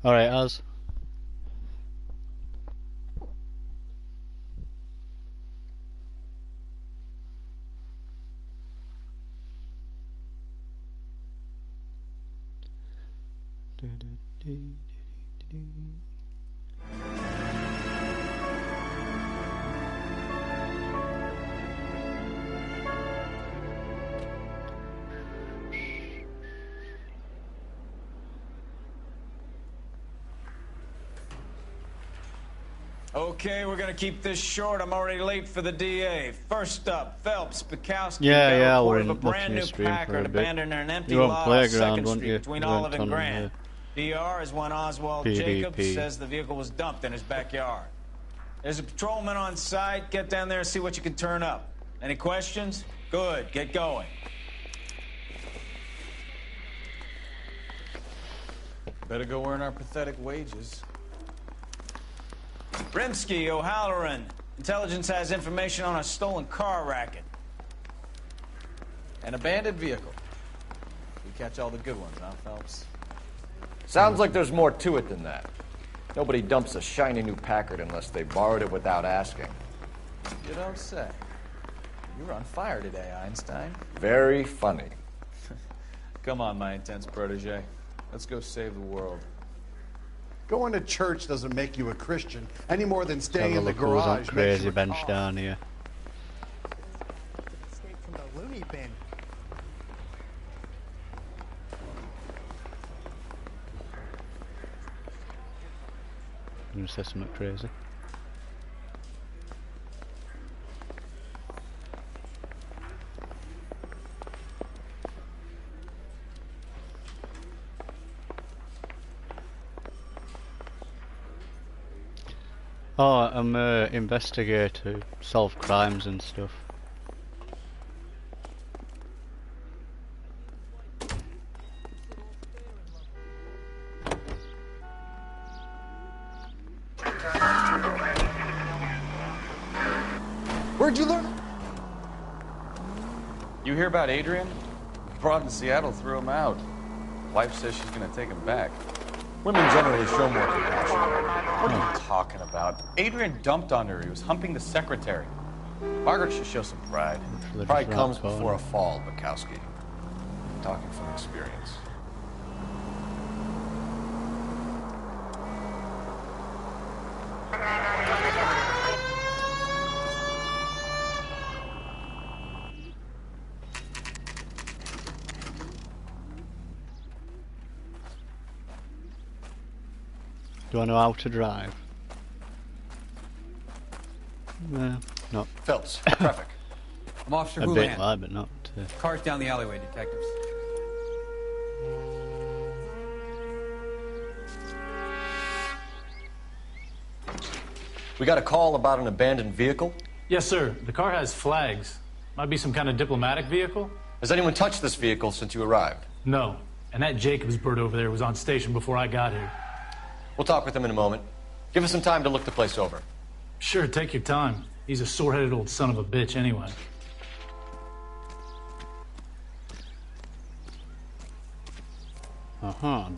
Alright, Az. Okay, we're gonna keep this short. I'm already late for the DA. First up, Phelps, Bukowski, Yeah, report we're of a watching brand your new stream for Packard a bit. abandoned in an empty You're on lot off Playground, 2nd weren't Street you? between You Olive went and on Grand. PR is one Oswald PvP. Jacobs says the vehicle was dumped in his backyard. There's a patrolman on site. Get down there and see what you can turn up. Any questions? Good, get going. Better go earn our pathetic wages. Rimsky, O'Halloran. Intelligence has information on a stolen car racket. An abandoned vehicle. We catch all the good ones, huh, Phelps? Sounds like there's more to it than that. Nobody dumps a shiny new Packard unless they borrowed it without asking. You don't say. You were on fire today, Einstein. Very funny. Come on, my intense protege. Let's go save the world. Going to church doesn't make you a Christian any more than staying Have a in the look who's on garage makes crazy you a bench cop. down here. Escape from the loony bin. I'm gonna say something crazy. Oh, I'm an investigator, solve crimes and stuff. Where'd you learn? You hear about Adrian? Broad in Seattle threw him out. Wife says she's gonna take him back. Women generally show more compassion. What are you talking about? Adrian dumped on her. He was humping the secretary. Margaret should show some pride. Pride comes before a fall, Bukowski. Talking from experience. Do I know how to drive? Not Phelps, traffic. I'm Officer a bit Houlihan. like, but not. Cars down the alleyway, detectives. We got a call about an abandoned vehicle. Yes, sir. The car has flags. Might be some kind of diplomatic vehicle? Has anyone touched this vehicle since you arrived? No. And that Jacobs bird over there was on station before I got here. We'll talk with him in a moment. Give us some time to look the place over. Sure, take your time. He's a sore-headed old son of a bitch anyway.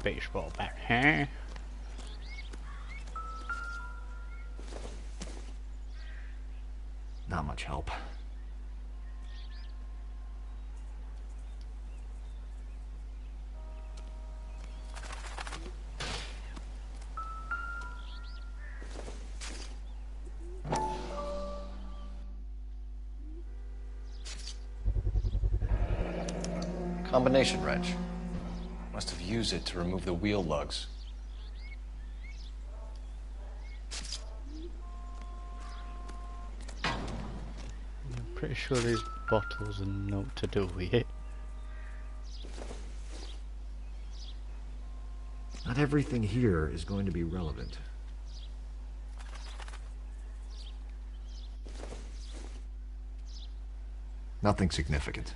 Baseball bat, huh? Not much help. Combination wrench. Must have used it to remove the wheel lugs. I'm pretty sure these bottles are not to do with it. Not everything here is going to be relevant. Nothing significant.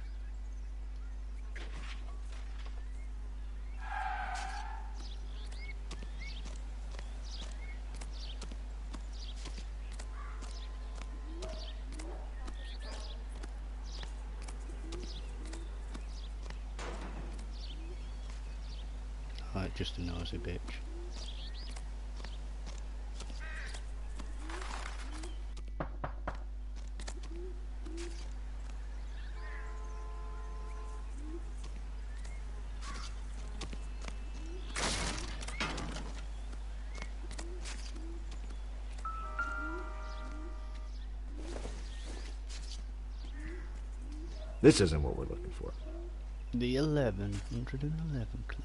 Like just a nosy bitch. This isn't what we're looking for. The 1111 Club.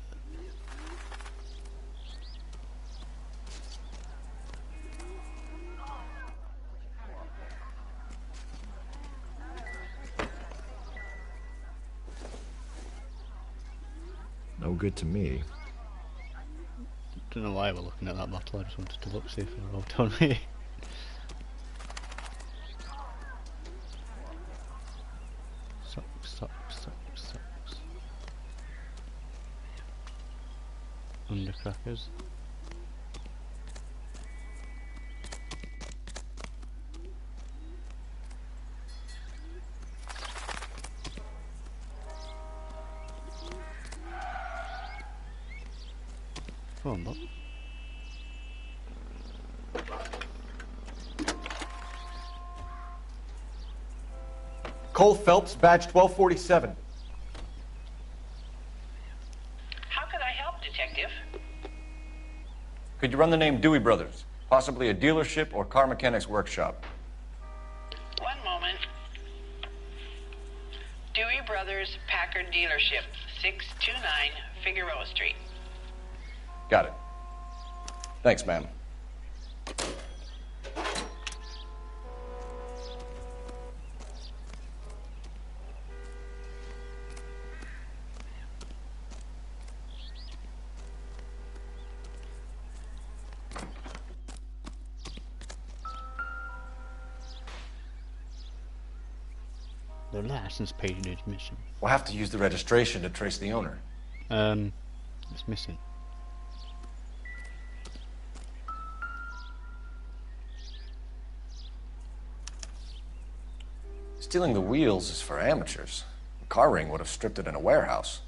No good to me. Don't know why we're looking at that bottle, I just wanted to look, see if they're all done me. Socks. Undercrackers. Come on, Bob. Cole Phelps, badge 1247. How can I help, Detective? Could you run the name Dewey Brothers? Possibly a dealership or car mechanics workshop. One moment. Dewey Brothers Packard Dealership, 629 Figueroa Street. Got it. Thanks, ma'am. The license page is missing. We'll have to use the registration to trace the owner. It's missing. Stealing the wheels is for amateurs. The car ring would have stripped it in a warehouse.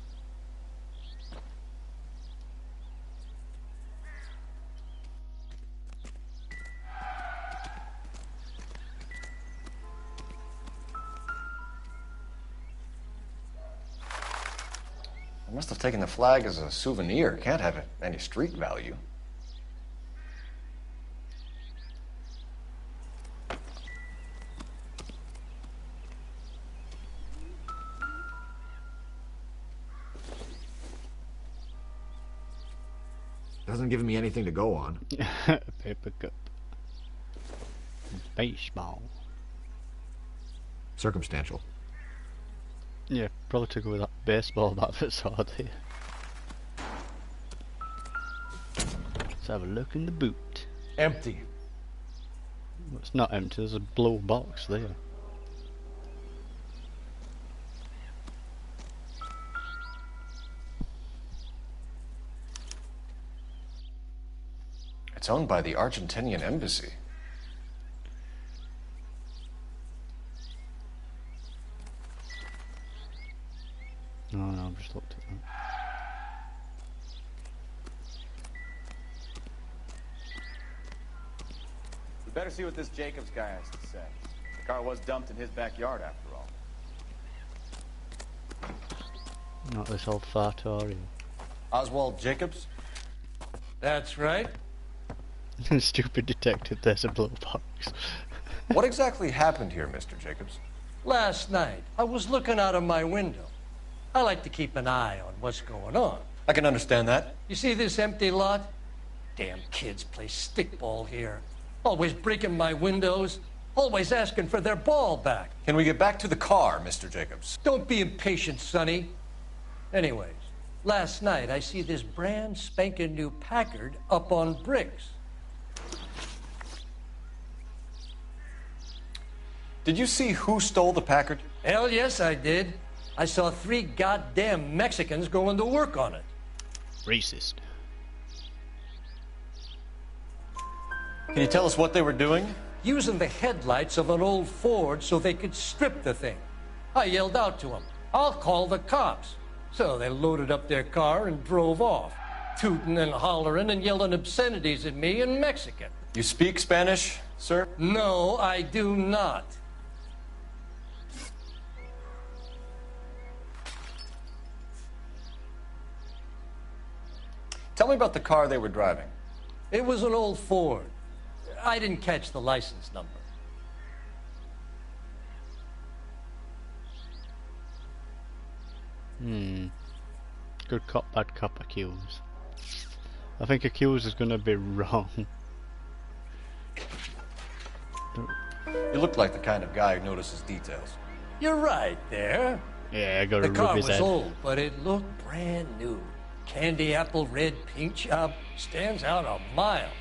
I must have taken the flag as a souvenir. Can't have any street value. Doesn't give me anything to go on. Paper cup. Baseball. Circumstantial. Yeah, probably took it with that baseball bat that's all there. Let's have a look in the boot. Empty. Well, it's not empty, there's a blue box there. It's owned by the Argentinian embassy. No, I've just looked at that. We better see what this Jacobs guy has to say. The car was dumped in his backyard, after all. Not this old fartorial. Oswald Jacobs? That's right. Stupid detective, there's a blue box. What exactly happened here, Mr. Jacobs? Last night, I was looking out of my window. I like to keep an eye on what's going on. I can understand that. You see this empty lot? Damn kids play stickball here. Always breaking my windows. Always asking for their ball back. Can we get back to the car, Mr. Jacobs? Don't be impatient, Sonny. Anyways, last night I see this brand spanking new Packard up on bricks. Did you see who stole the Packard? Hell yes, I did. I saw 3 goddamn Mexicans going to work on it. Racist. Can you tell us what they were doing? Using the headlights of an old Ford so they could strip the thing. I yelled out to them, "I'll call the cops." So they loaded up their car and drove off, tooting and hollering and yelling obscenities at me in Mexican. You speak Spanish, sir? No, I do not. Tell me about the car they were driving. It was an old Ford. I didn't catch the license number. Good cop, bad cop, accused. I think accused is gonna be wrong. You look like the kind of guy who notices details. You're right there. Yeah, I gotta The car rub his was head. old, but it looked brand new. Candy apple red paint job stands out a mile.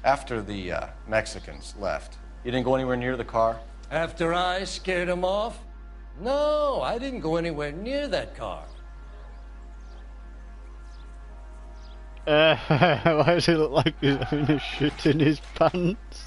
After the Mexicans left, you didn't go anywhere near the car? After I scared him off? No, I didn't go anywhere near that car. Why does it look like he's having a shit in his pants?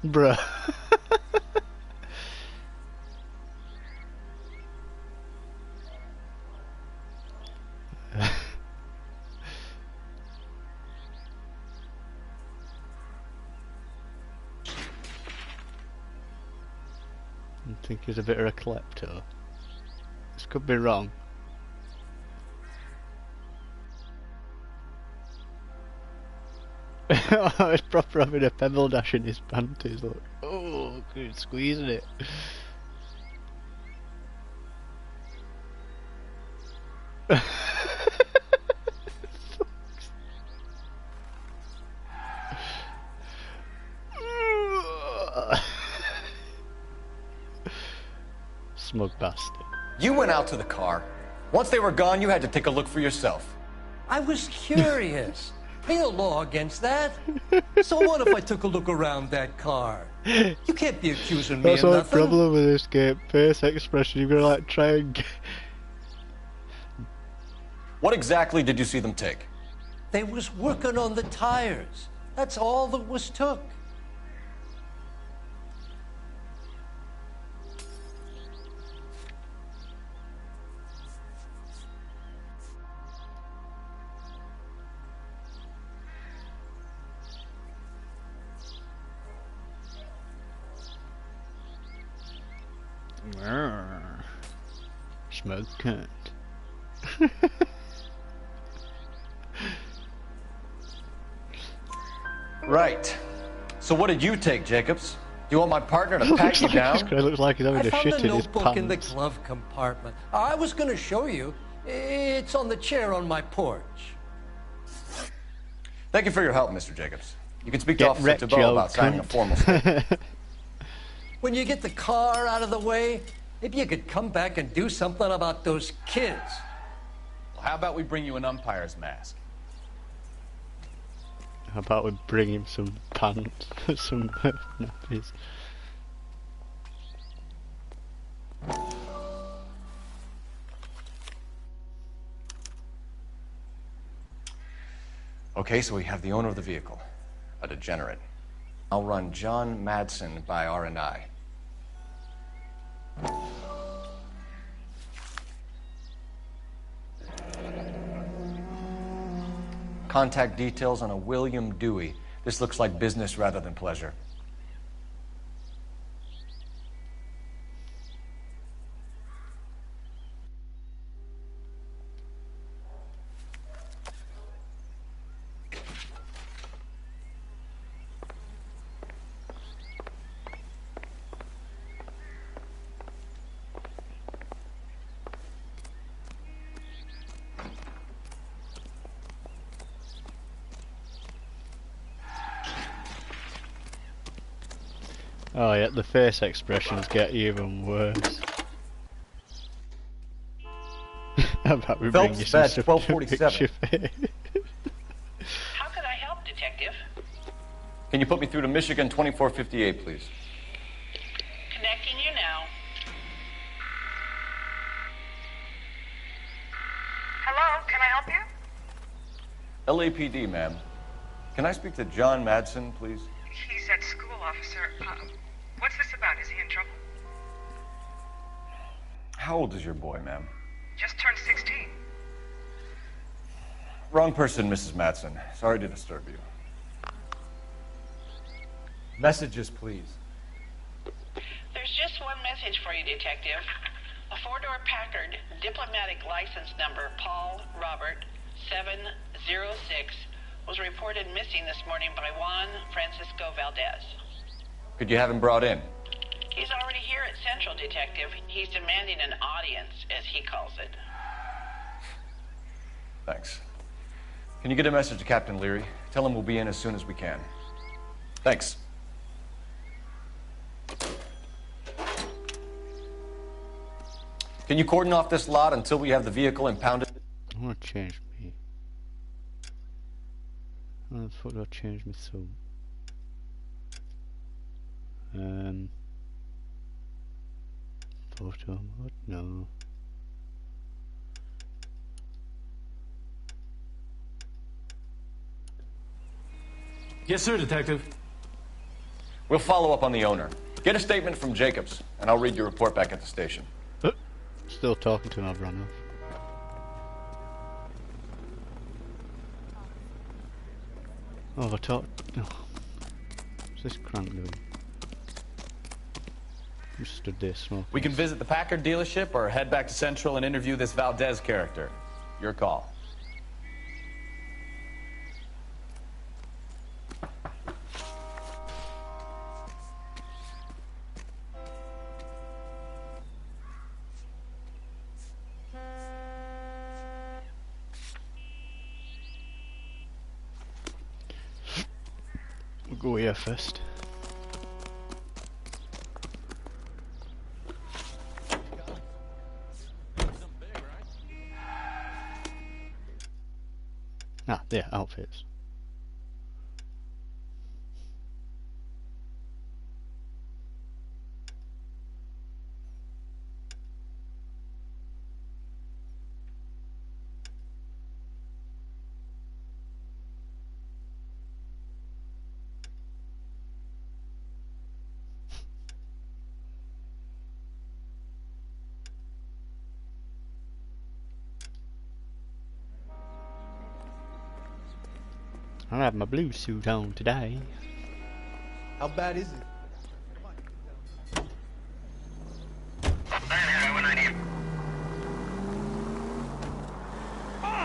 Bruh. I think he's a bit of a klepto. This could be wrong. Oh, it's proper having a pebble dash in his panties, look. Oh, good, squeezing it. Smug bastard. You went out to the car. Once they were gone, you had to take a look for yourself. I was curious. Ain't no law against that. So what if I took a look around that car? You can't be accusing me That's of the nothing. problem with this game. Face expression, you're gonna like try and get... What exactly did you see them take? They was working on the tires. That's all that was took. Smug cunt. Right. So what did you take, Jacobs? Do you want my partner to pat Looks you like down? this guy looks like he's having I a found shit the in his notebook in the pants. glove compartment. I was going to show you. It's on the chair on my porch. Thank you for your help, Mr. Jacobs. You can speak to Get Officer wrecked, Thibault you about old signing a cunt. formal statement. When you get the car out of the way, maybe you could come back and do something about those kids. Well, how about we bring you an umpire's mask? How about we bring him some pants, some nappies? Okay, so we have the owner of the vehicle, a degenerate. I'll run John Madsen by R&I. Contact details on a William Dewey. This looks like business rather than pleasure. Oh yeah, the face expressions get even worse. How about we bring Phelps, you some badge stuff 1247. to fix your face? How can I help, Detective? Can you put me through to Michigan 2458, please? Connecting you now. Hello, can I help you? LAPD, ma'am. Can I speak to John Madsen, please? He's at school, officer. What's this about? Is he in trouble? How old is your boy, ma'am? Just turned 16. Wrong person, Mrs. Matson. Sorry to disturb you. Messages, please. There's just one message for you, Detective. A four-door Packard, diplomatic license number Paul Robert 706, was reported missing this morning by Juan Francisco Valdez. Could you have him brought in? He's already here at Central, Detective. He's demanding an audience, as he calls it. Thanks. Can you get a message to Captain Leary? Tell him we'll be in as soon as we can. Thanks. Can you cordon off this lot until we have the vehicle impounded? I want to change me. How the fuck do I change me so? Photo mode? No. Yes, sir, Detective. We'll follow up on the owner. Get a statement from Jacobs, and I'll read your report back at the station. Still talking to him, I've run off. Oh, I talked. Oh. What's this crank doing? Just stood there smoking. We can visit the Packard dealership or head back to Central and interview this Valdez character. Your call. We'll go here first. Ah, there, outfits. I have my blue suit on today. How bad is it?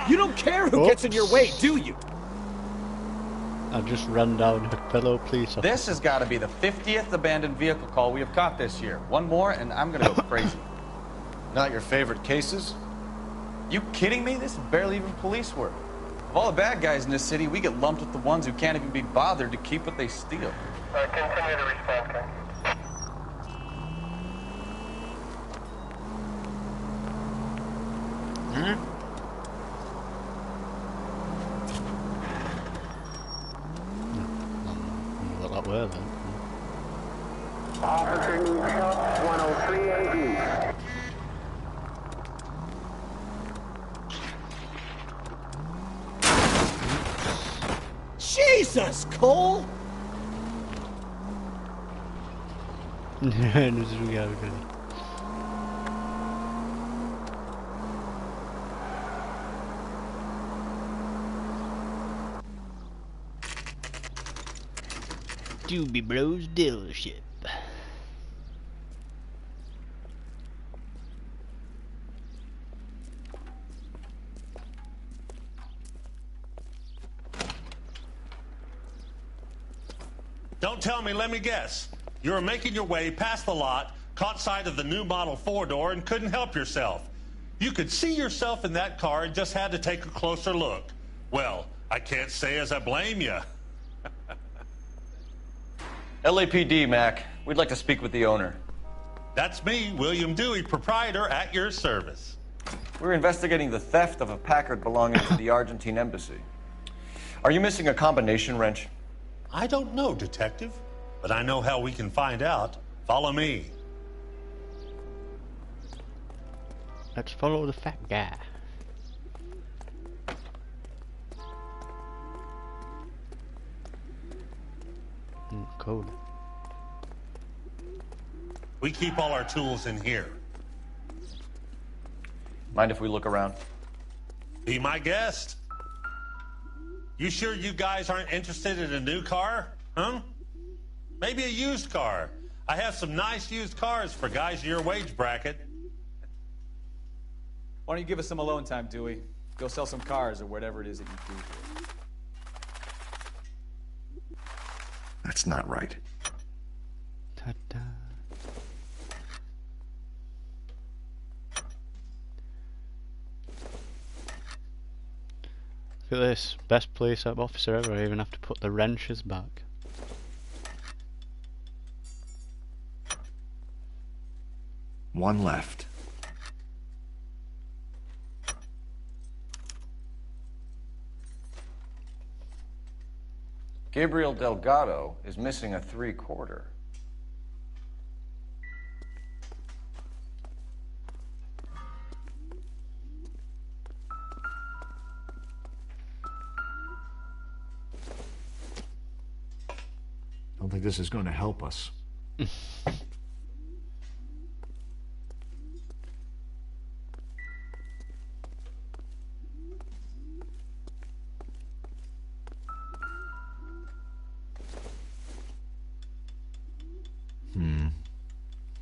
You don't care who gets in your way, do you? I just ran down a fellow police officer. This has got to be the 50th abandoned vehicle call we have caught this year. One more, and I'm going to go crazy. Not your favorite cases? You kidding me? This is barely even police work. Of all the bad guys in this city, we get lumped with the ones who can't even be bothered to keep what they steal. Continue to respond, Ken. What that were then? Officer needs help, 103 AD. Jesus, Cole! No, this is really good. Doobie Bros dealership. Don't tell me, let me guess. You were making your way past the lot, caught sight of the new model four-door, and couldn't help yourself. You could see yourself in that car and just had to take a closer look. Well, I can't say as I blame you. LAPD, Mac. We'd like to speak with the owner. That's me, William Dewey, proprietor, at your service. We're investigating the theft of a Packard belonging to the Argentine embassy. Are you missing a combination wrench? I don't know, Detective, but I know how we can find out. Follow me. Let's follow the fat guy. Code. We keep all our tools in here. Mind if we look around? Be my guest. You sure you guys aren't interested in a new car? Huh? Maybe a used car. I have some nice used cars for guys in your wage bracket. Why don't you give us some alone time, Dewey? Go sell some cars or whatever it is that you do here. That's not right. Ta-da. Look at this. Best police officer ever. I even have to put the wrenches back. One left. Gabriel Delgado is missing a 3/4. Don't think this is going to help us.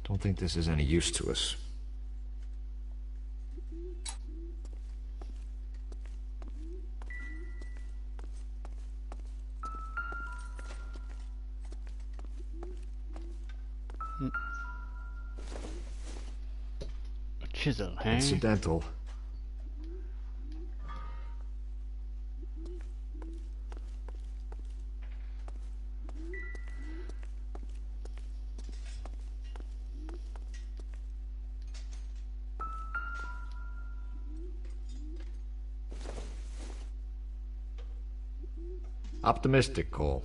Don't think this is any use to us. A chisel, eh? Incidental. Optimistic, Cole.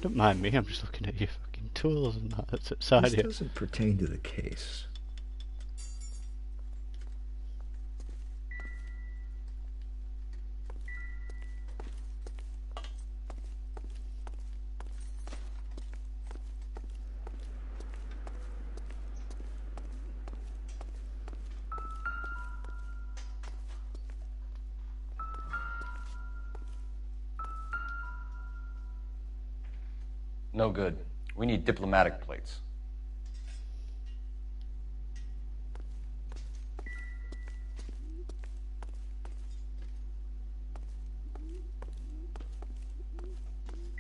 Don't mind me, I'm just looking at your fucking tools and that that's outside This here. doesn't pertain to the case. No good. We need diplomatic plates.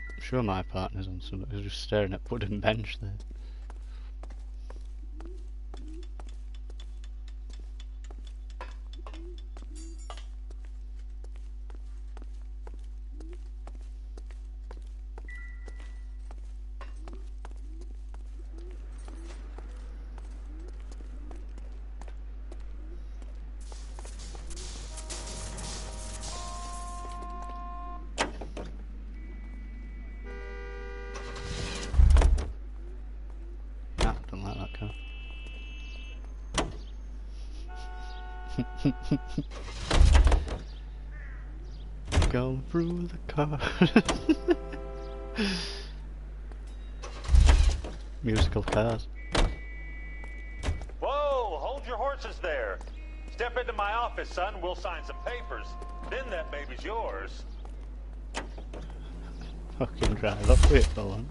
I'm sure my partner's on something. He's just staring at wooden bench there. Don't like that car. Going through the car. Musical cars. Whoa, hold your horses there. Step into my office, son. We'll sign some papers. Then that baby's yours. Fucking drive up with it for one.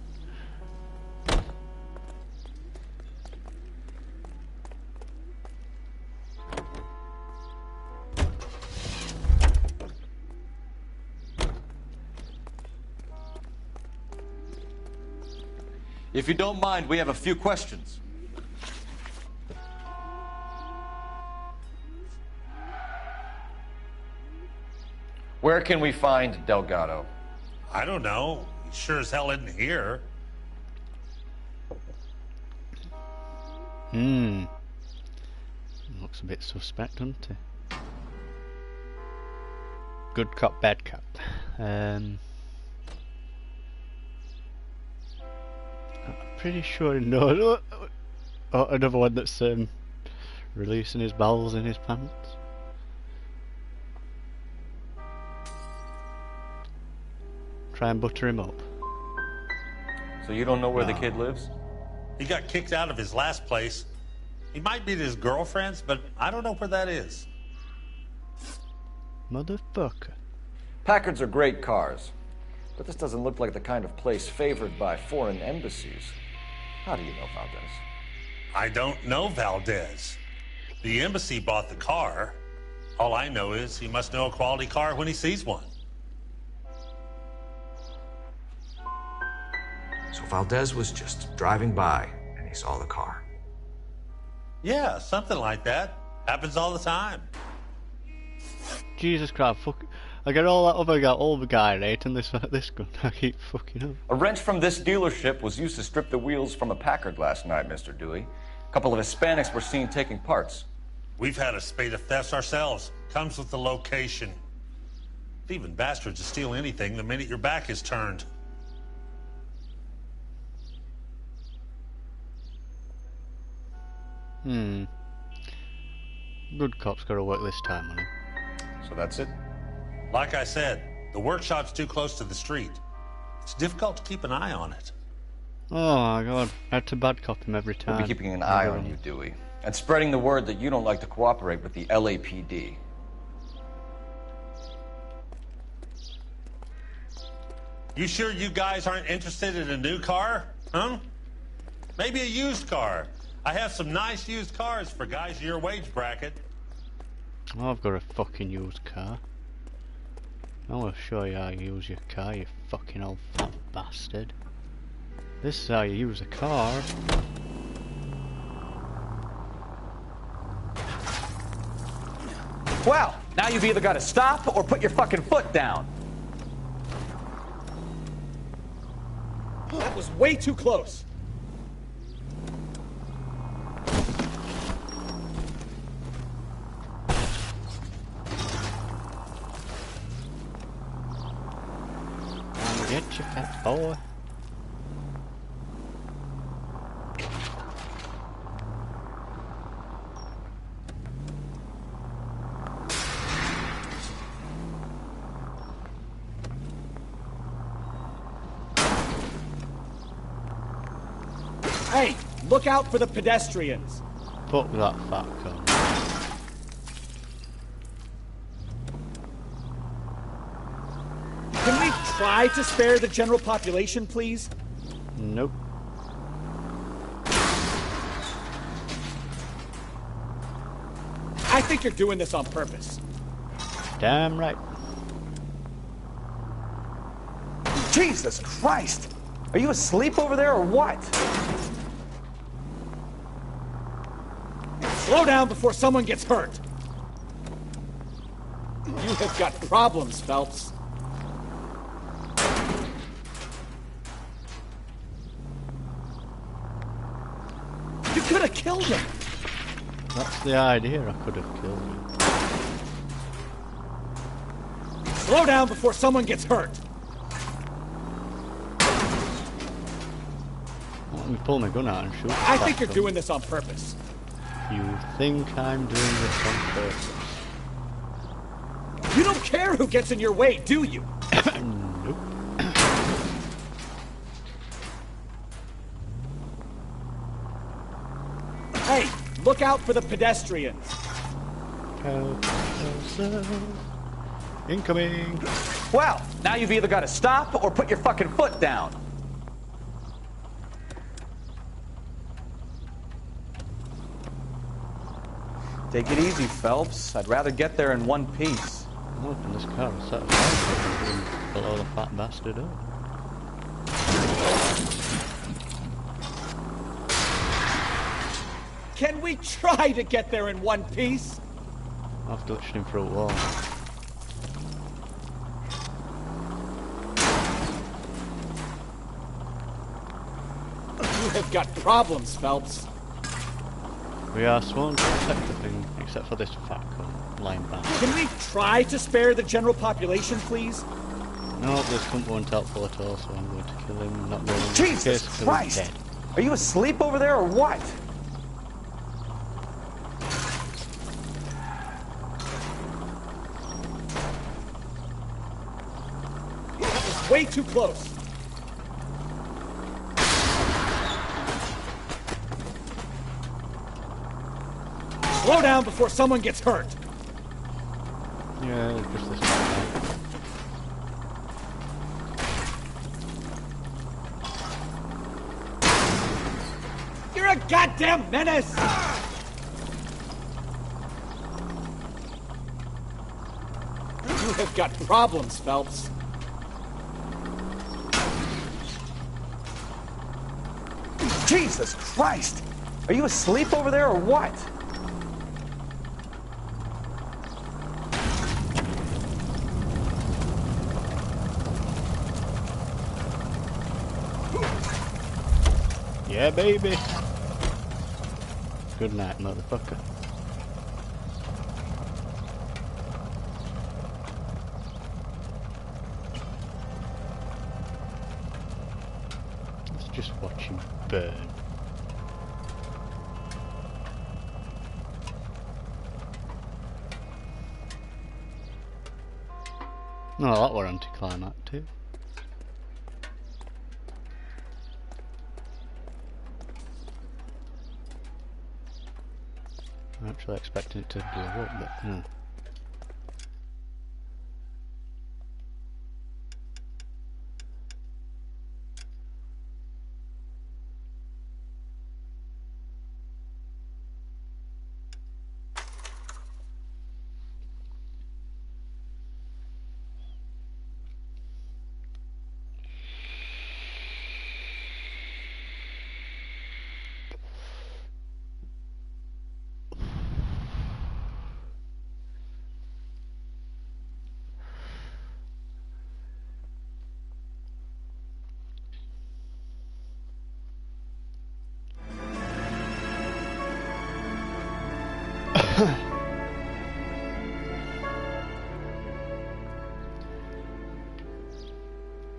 If you don't mind, we have a few questions. Where can we find Delgado? I don't know. He sure as hell isn't here. Looks a bit suspect, doesn't it? Good cop, bad cop. I'm pretty sure no. Oh, another one that's releasing his bowels in his pants. Try and butter him up. So you don't know where the kid lives? He got kicked out of his last place. He might be at his girlfriend's, but I don't know where that is. motherfucker. Packards are great cars, but this doesn't look like the kind of place favored by foreign embassies. How do you know Valdez? I don't know Valdez. The embassy bought the car. All I know is he must know a quality car when he sees one. So Valdez was just driving by and he saw the car. Yeah, something like that. Happens all the time. Jesus Christ, fuck. I get all that other guy, older guy rate, and this gun. I keep fucking up. A wrench from this dealership was used to strip the wheels from a Packard last night, Mr. Dewey. A couple of Hispanics were seen taking parts. We've had a spate of thefts ourselves. Comes with the location. Thieving bastards to steal anything the minute your back is turned. Good cop's gotta work this time on him. So that's it? Like I said, the workshop's too close to the street. It's difficult to keep an eye on it. Oh my god, I had to bad cop him every time. We'll be keeping an eye on you, Dewey. And spreading the word that you don't like to cooperate with the LAPD. You sure you guys aren't interested in a new car? Huh? Maybe a used car. I have some nice used cars for guys in your wage bracket. Oh, I've got a fucking used car. I want to show you how you use your car, you fucking old fat bastard. This is how you use a car. Well, now you've either got to stop or put your fucking foot down. That was way too close. Get your fat boy. Hey, look out for the pedestrians. Fuck that fat cunt. Can we try to spare the general population, please? Nope. I think you're doing this on purpose. Damn right. Jesus Christ! Are you asleep over there or what? Slow down before someone gets hurt. You have got problems, Phelps. You could have killed him. That's the idea, I could have killed him. Slow down before someone gets hurt. Let me pull my gun out and shoot. I think you're doing this on purpose. You think I'm doing this on purpose? You don't care who gets in your way, do you? Nope. Hey, look out for the pedestrians. Incoming. Well, now you've either got to stop or put your fucking foot down. Take it easy, Phelps. I'd rather get there in one piece. I'm hoping this car will set fire and blow the fat bastard up. Can we try to get there in one piece? I've glitched him through a wall. You have got problems, Phelps. We are sworn to protect the thing, except for this fat cunt lying back. Can we try to spare the general population, please? No, this cunt won't helpful at all, so I'm going to kill him. I'm not going to Jesus Christ! Dead. Are you asleep over there or what? That was way too close. Slow down before someone gets hurt. Yeah, just this one. You're a goddamn menace! You have got problems, Phelps. Jesus Christ! Are you asleep over there or what? Yeah, baby. Good night, motherfucker. Let's just watch him burn. No, that were anticlimactic. I'm actually expecting it to blow up, but no.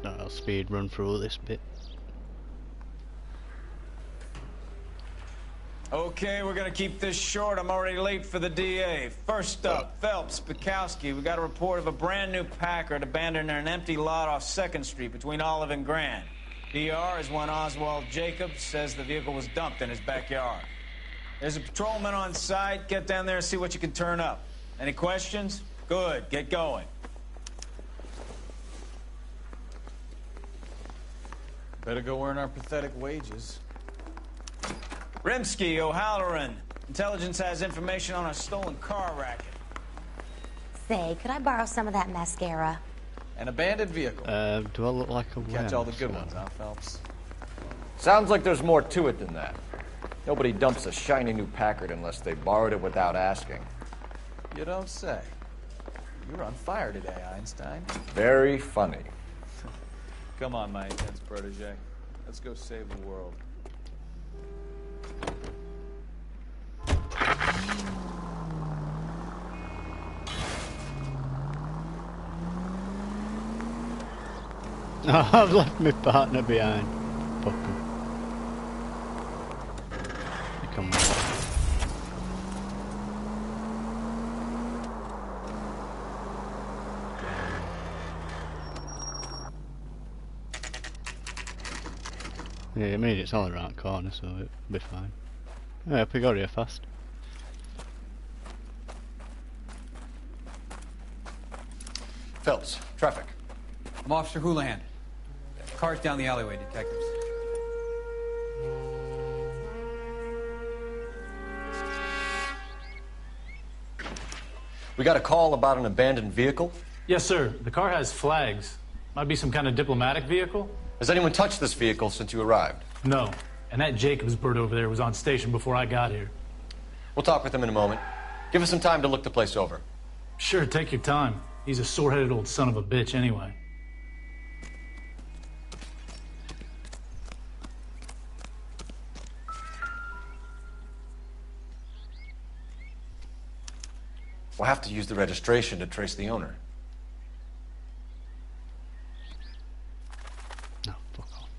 I'll speed run through this bit. Okay, we're gonna keep this short. I'm already late for the DA. First up, Phelps, Bukowski. We got a report of a brand new Packard abandoned in an empty lot off 2nd Street between Olive and Grand. DR is one Oswald Jacobs says the vehicle was dumped in his backyard. There's a patrolman on site. Get down there and see what you can turn up. Any questions? Good, get going. Better go earn our pathetic wages. Rimsky, O'Halloran. Intelligence has information on a stolen car racket. Say, could I borrow some of that mascara? An abandoned vehicle. Do I look like a Catch all the good ones, huh, Phelps? Sounds like there's more to it than that. Nobody dumps a shiny new Packard unless they borrowed it without asking. You don't say. You're on fire today, Einstein. Very funny. Come on, my intense protege. Let's go save the world. I've left my partner behind. Fuck him. Come on. Yeah, I mean it's all around the corner, so it'll be fine. Yeah, we got here fast. Phelps, traffic. I'm Officer Houlihan. Cars down the alleyway, detectives. We got a call about an abandoned vehicle. Yes, sir. The car has flags. Might be some kind of diplomatic vehicle. Has anyone touched this vehicle since you arrived? No. And that Jacobs bird over there was on station before I got here. We'll talk with him in a moment. Give us some time to look the place over. Sure, take your time. He's a sore-headed old son of a bitch anyway. We'll have to use the registration to trace the owner. No, fuck off.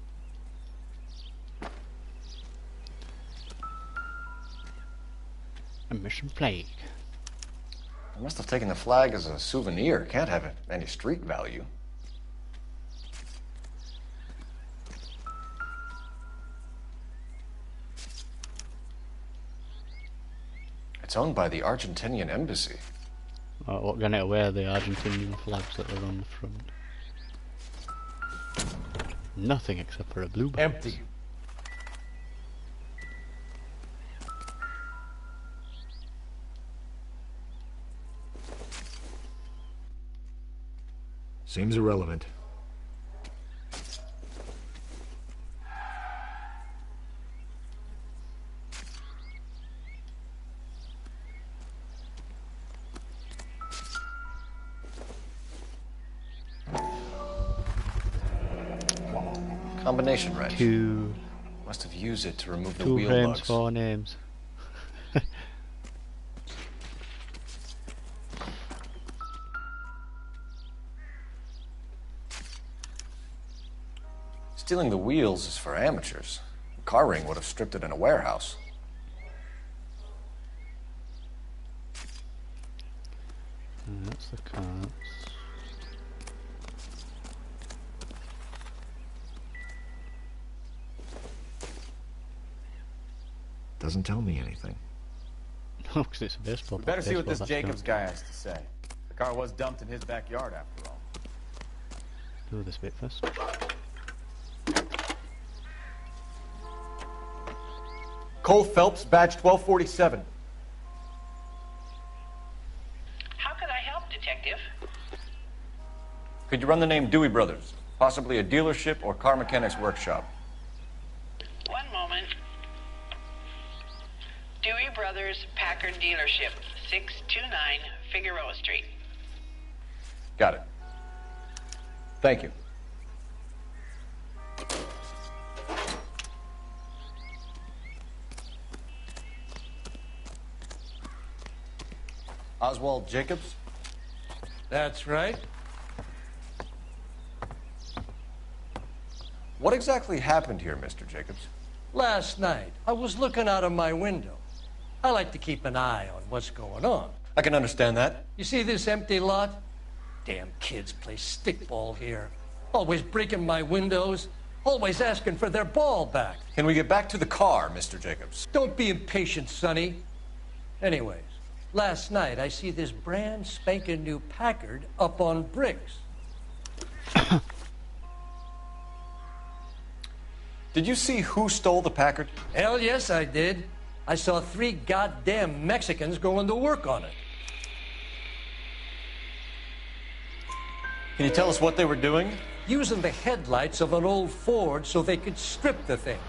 A mission plague. I must have taken the flag as a souvenir. Can't have any street value. It's owned by the Argentinian embassy. Oh, what can it away the Argentinian flags that are on the front? Nothing except for a blue box. Empty. Seems irrelevant. Combination wrench. Two. Must have used it to remove the Two wheel frames, lugs. 4 names. Stealing the wheels is for amateurs. A car ring would have stripped it in a warehouse. That's the cards. Doesn't tell me anything. No, because it's a baseball. We better see what this baseball, Jacobs guy has to say. The car was dumped in his backyard, after all. Do this bit first. Cole Phelps, badge 1247. How could I help, Detective? Could you run the name Dewey Brothers? Possibly a dealership or car mechanics workshop. One moment. Dewey Brothers Packard Dealership, 629 Figueroa Street. Got it. Thank you. Oswald Jacobs? That's right. What exactly happened here, Mr. Jacobs? Last night, I was looking out of my window. I like to keep an eye on what's going on. I can understand that. You see this empty lot? Damn kids play stickball here. Always breaking my windows. Always asking for their ball back. Can we get back to the car, Mr. Jacobs? Don't be impatient, Sonny. Anyways, last night I see this brand spanking new Packard up on bricks. Did you see who stole the Packard? Hell yes, I did. I saw 3 goddamn Mexicans going to work on it. Can you tell us what they were doing? Using the headlights of an old Ford so they could strip the thing.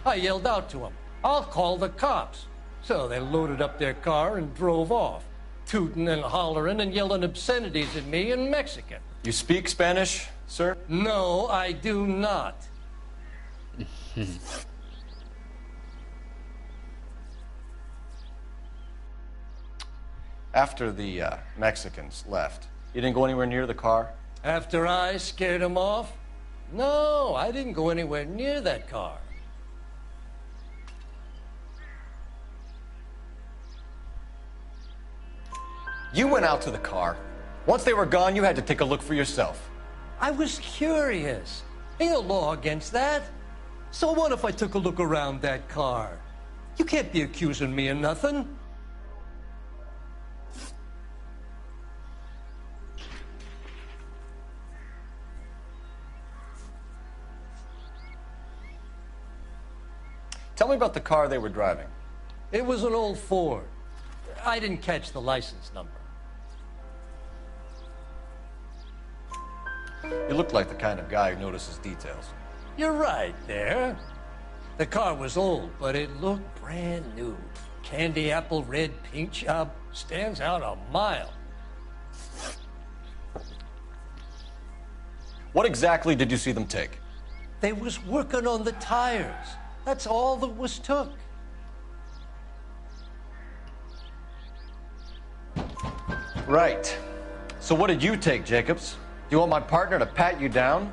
I yelled out to them, "I'll call the cops." So they loaded up their car and drove off, tooting and hollering and yelling obscenities at me in Mexican. You speak Spanish, sir? No, I do not. After the Mexicans left, you didn't go anywhere near the car? After I scared them off? No, I didn't go anywhere near that car. You went out to the car. Once they were gone, you had to take a look for yourself. I was curious. Ain't no law against that. So what if I took a look around that car? You can't be accusing me of nothing. Tell me about the car they were driving. It was an old Ford. I didn't catch the license number. You look like the kind of guy who notices details. You're right there. The car was old, but it looked brand new. Candy apple red paint job stands out a mile. What exactly did you see them take? They was working on the tires. That's all that was took. Right. So what did you take, Jacobs? Do you want my partner to pat you down?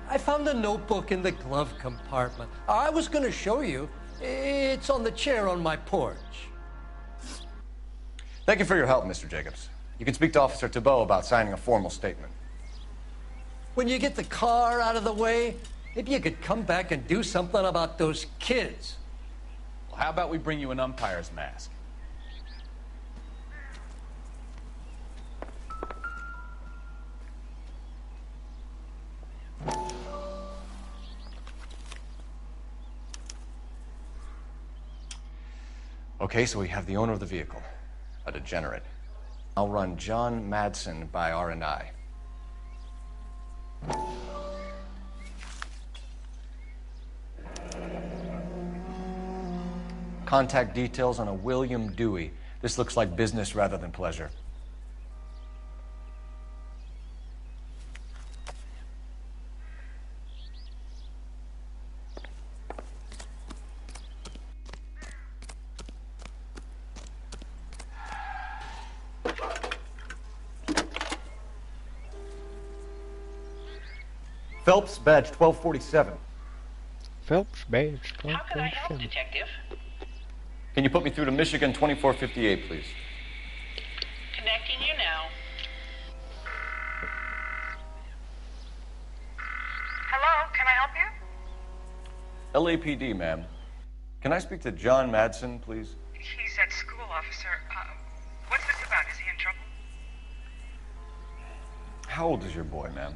I found a notebook in the glove compartment. I was going to show you. It's on the chair on my porch. Thank you for your help, Mr. Jacobs. You can speak to Officer Thibault about signing a formal statement. When you get the car out of the way, maybe you could come back and do something about those kids. Well, how about we bring you an umpire's mask? Okay, so we have the owner of the vehicle, a degenerate. I'll run John Madsen by R&I. Contact details on a William Dewey. This looks like business rather than pleasure. Phelps, badge 1247. Phelps, badge 1247. How can I help, Detective? Can you put me through to Michigan 2458, please? Connecting you now. Hello, can I help you? LAPD, ma'am. Can I speak to John Madsen, please? He's at school, officer. What's this about? Is he in trouble? How old is your boy, ma'am?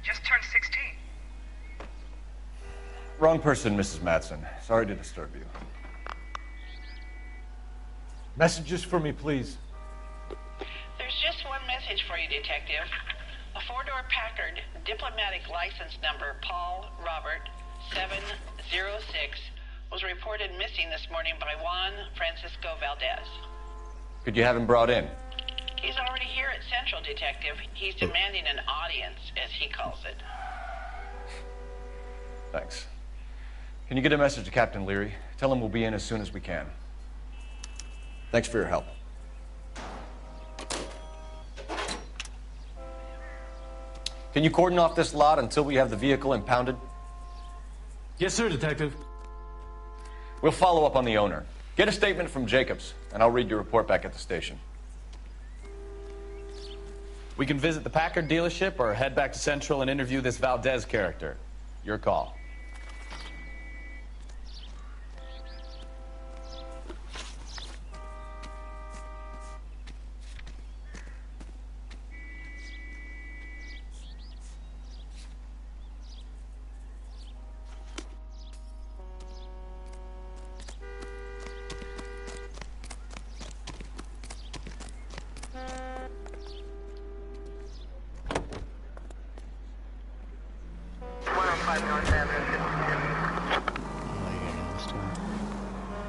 Just turned 16. Wrong person, Mrs. Madsen. Sorry to disturb you. Messages for me, please. There's just one message for you, Detective. A four-door Packard, diplomatic license number Paul Robert 706, was reported missing this morning by Juan Francisco Valdez. Could you have him brought in? He's already here at Central, Detective. He's demanding an audience, as he calls it. Thanks. Can you get a message to Captain Leary? Tell him we'll be in as soon as we can. Thanks for your help. Can you cordon off this lot until we have the vehicle impounded? Yes, sir, Detective. We'll follow up on the owner. Get a statement from Jacobs, and I'll read your report back at the station. We can visit the Packard dealership or head back to Central and interview this Valdez character. Your call.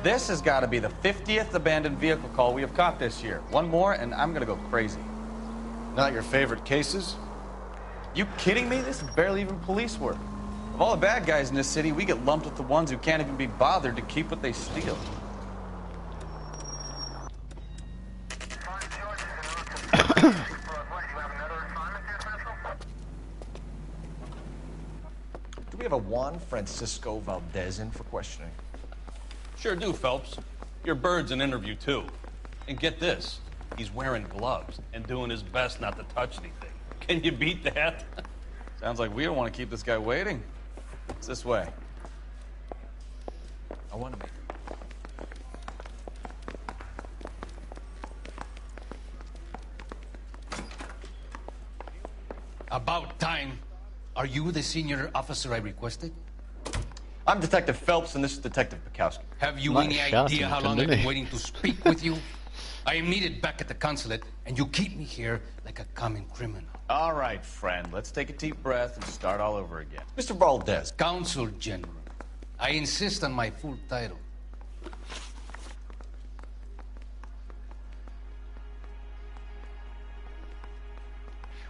This has got to be the 50th abandoned vehicle call we have caught this year. One more, and I'm going to go crazy. Not your favorite cases? You kidding me? This is barely even police work. Of all the bad guys in this city, we get lumped with the ones who can't even be bothered to keep what they steal. Do we have a Juan Francisco Valdez in for questioning? Sure do, Phelps. Your bird's an interview, too. And get this, he's wearing gloves and doing his best not to touch anything. Can you beat that? Sounds like we don't want to keep this guy waiting. It's this way. I want to meet. About time. Are you the senior officer I requested? I'm Detective Phelps, and this is Detective Bukowski. Have you any idea how long I've been waiting to speak with you? I am needed back at the consulate, and you keep me here like a common criminal. All right, friend. Let's take a deep breath and start all over again. Mr. Valdez. Consul General. I insist on my full title.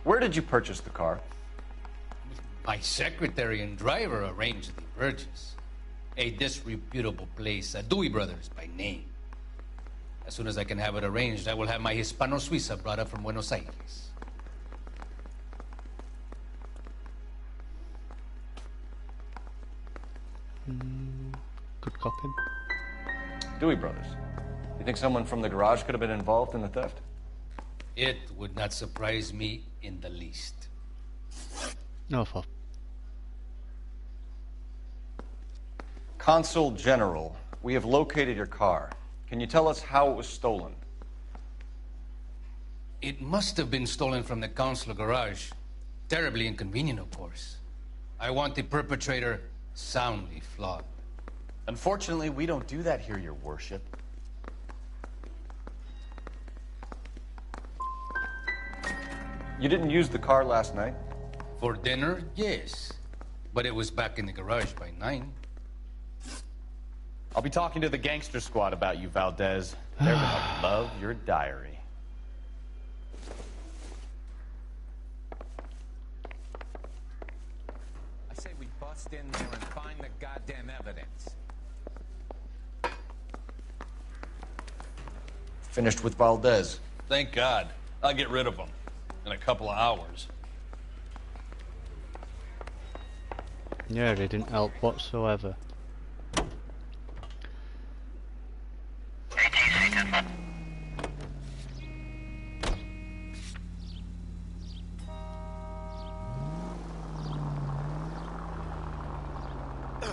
Where did you purchase the car? My secretary and driver arranged the purchase. A disreputable place, Dewey Brothers by name. As soon as I can have it arranged, I will have my Hispano-Suiza brought up from Buenos Aires. Good copy. Dewey Brothers. You think someone from the garage could have been involved in the theft? It would not surprise me in the least. No fault. Consul General, we have located your car. Can you tell us how it was stolen? It must have been stolen from the consular garage. Terribly inconvenient, of course. I want the perpetrator soundly flogged. Unfortunately, we don't do that here, Your Worship. You didn't use the car last night? For dinner, yes. But it was back in the garage by 9. I'll be talking to the gangster squad about you, Valdez. They're gonna love your diary. I say we bust in there and find the goddamn evidence. Finished with Valdez. Thank God. I'll get rid of him in a couple of hours. Yeah, they didn't help whatsoever.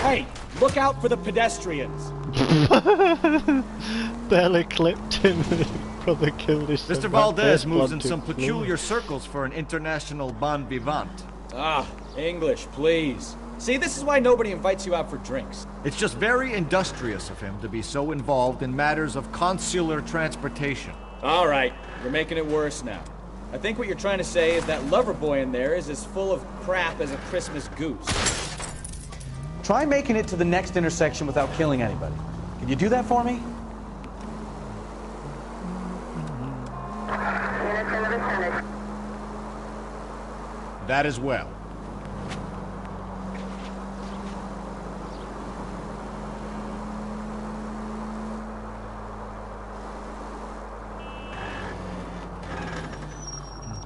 Hey, look out for the pedestrians. Barely clipped him. Brother killed his son. Mr. Valdez moves in some peculiar circles for an international bon vivant. Ah, English, please. See, this is why nobody invites you out for drinks. It's just very industrious of him to be so involved in matters of consular transportation. All right, you're making it worse now. I think what you're trying to say is that lover boy in there is as full of crap as a Christmas goose. Try making it to the next intersection without killing anybody. Can you do that for me? That as well.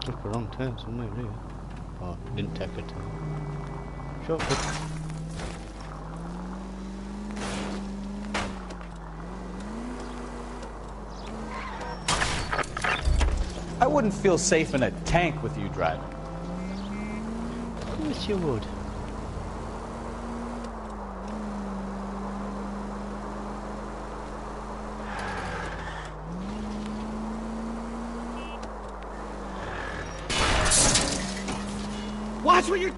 Took a wrong turn somewhere, didn't you? Oh, didn't take a turn. Shortcut. I wouldn't feel safe in a tank with you driving. Of course you would. Watch what you're...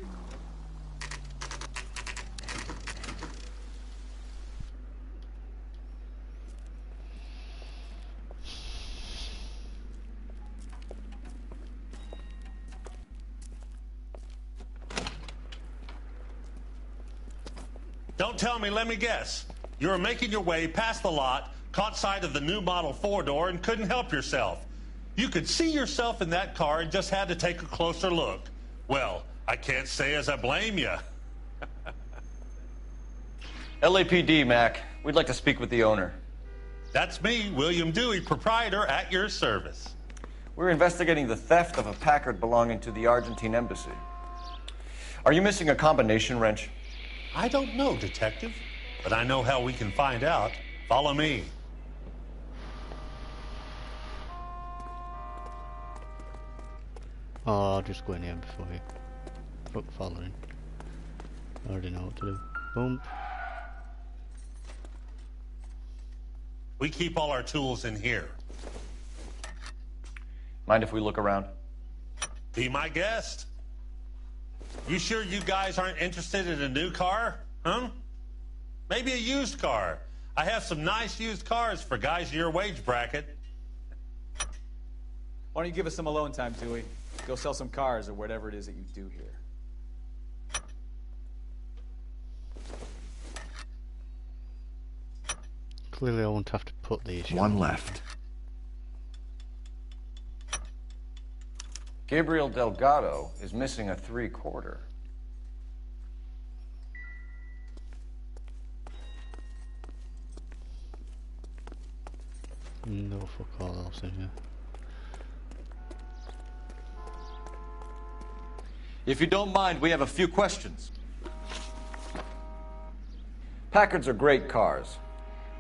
Don't tell me, let me guess. You were making your way past the lot, caught sight of the new model 4-door, and couldn't help yourself. You could see yourself in that car and just had to take a closer look. Well, I can't say as I blame you. LAPD, Mac. We'd like to speak with the owner. That's me, William Dewey, proprietor, at your service. We're investigating the theft of a Packard belonging to the Argentine embassy. Are you missing a combination wrench? I don't know, Detective, but I know how we can find out. Follow me. Oh, I'll just go in here before you. Fuck following. I already know what to do. Bump. We keep all our tools in here. Mind if we look around? Be my guest. You sure you guys aren't interested in a new car? Huh? Maybe a used car. I have some nice used cars for guys in your wage bracket. Why don't you give us some alone time, Dewey? Go sell some cars or whatever it is that you do here. Clearly I won't have to put these. One left. Gabriel Delgado is missing a 3/4. No fuck all else in here. If you don't mind, we have a few questions. Packards are great cars,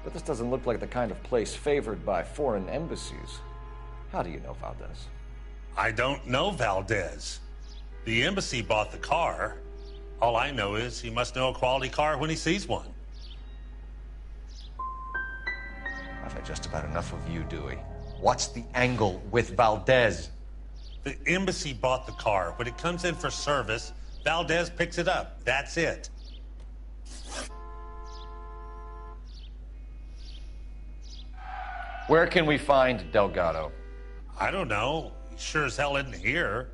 but this doesn't look like the kind of place favored by foreign embassies. How do you know Valdez? I don't know Valdez. The embassy bought the car. All I know is he must know a quality car when he sees one. I've had just about enough of you, Dewey. What's the angle with Valdez? The embassy bought the car. When it comes in for service, Valdez picks it up. That's it. Where can we find Delgado? I don't know. He sure as hell isn't here.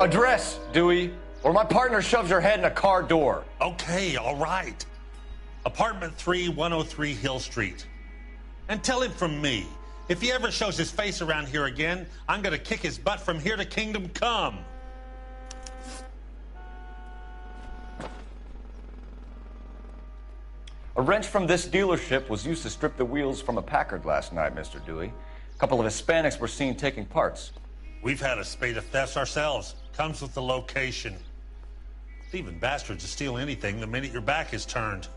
Address, Dewey, or my partner shoves your head in a car door. Okay, all right. Apartment 3, 103 Hill Street. And tell him from me, if he ever shows his face around here again, I'm gonna kick his butt from here to Kingdom Come. A wrench from this dealership was used to strip the wheels from a Packard last night, Mr. Dewey. A couple of Hispanics were seen taking parts. We've had a spate of thefts ourselves. Comes with the location. Thieving bastards to steal anything the minute your back is turned.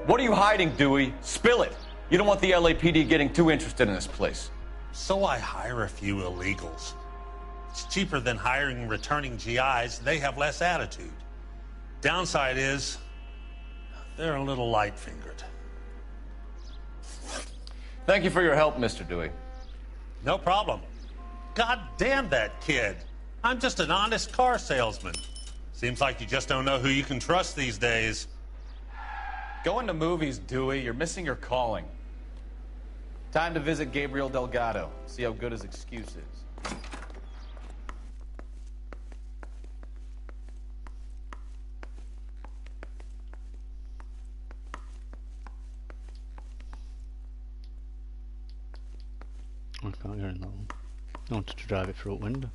What are you hiding, Dewey? Spill it. You don't want the LAPD getting too interested in this place. So I hire a few illegals. It's cheaper than hiring returning GIs. They have less attitude. Downside is, they're a little light-fingered. Thank you for your help, Mr. Dewey. No problem. God damn that kid. I'm just an honest car salesman. Seems like you just don't know who you can trust these days. Going to movies, Dewey. You're missing your calling. Time to visit Gabriel Delgado. See how good his excuse is. I can't get in that one. I wanted to drive it through a window.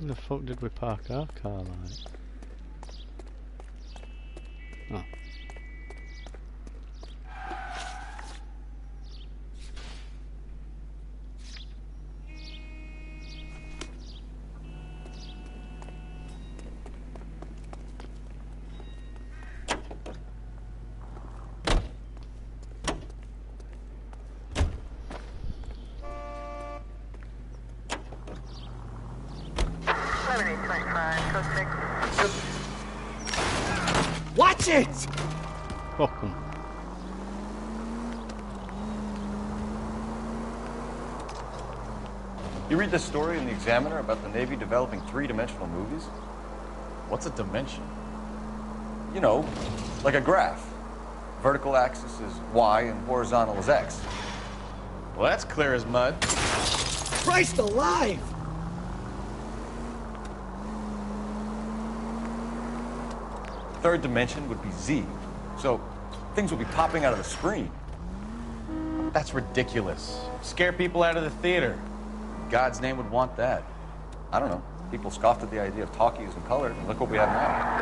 Where the fuck did we park our car like? Oh. Watch it! Fuck 'em. You read this story in the Examiner about the Navy developing three-dimensional movies? What's a dimension? You know, like a graph. Vertical axis is Y and horizontal is X. Well, that's clear as mud. Christ alive! Third dimension would be Z. So things would be popping out of the screen. That's ridiculous. Scare people out of the theater. God's name would want that. I don't know. People scoffed at the idea of talkies and color, and look what we have now.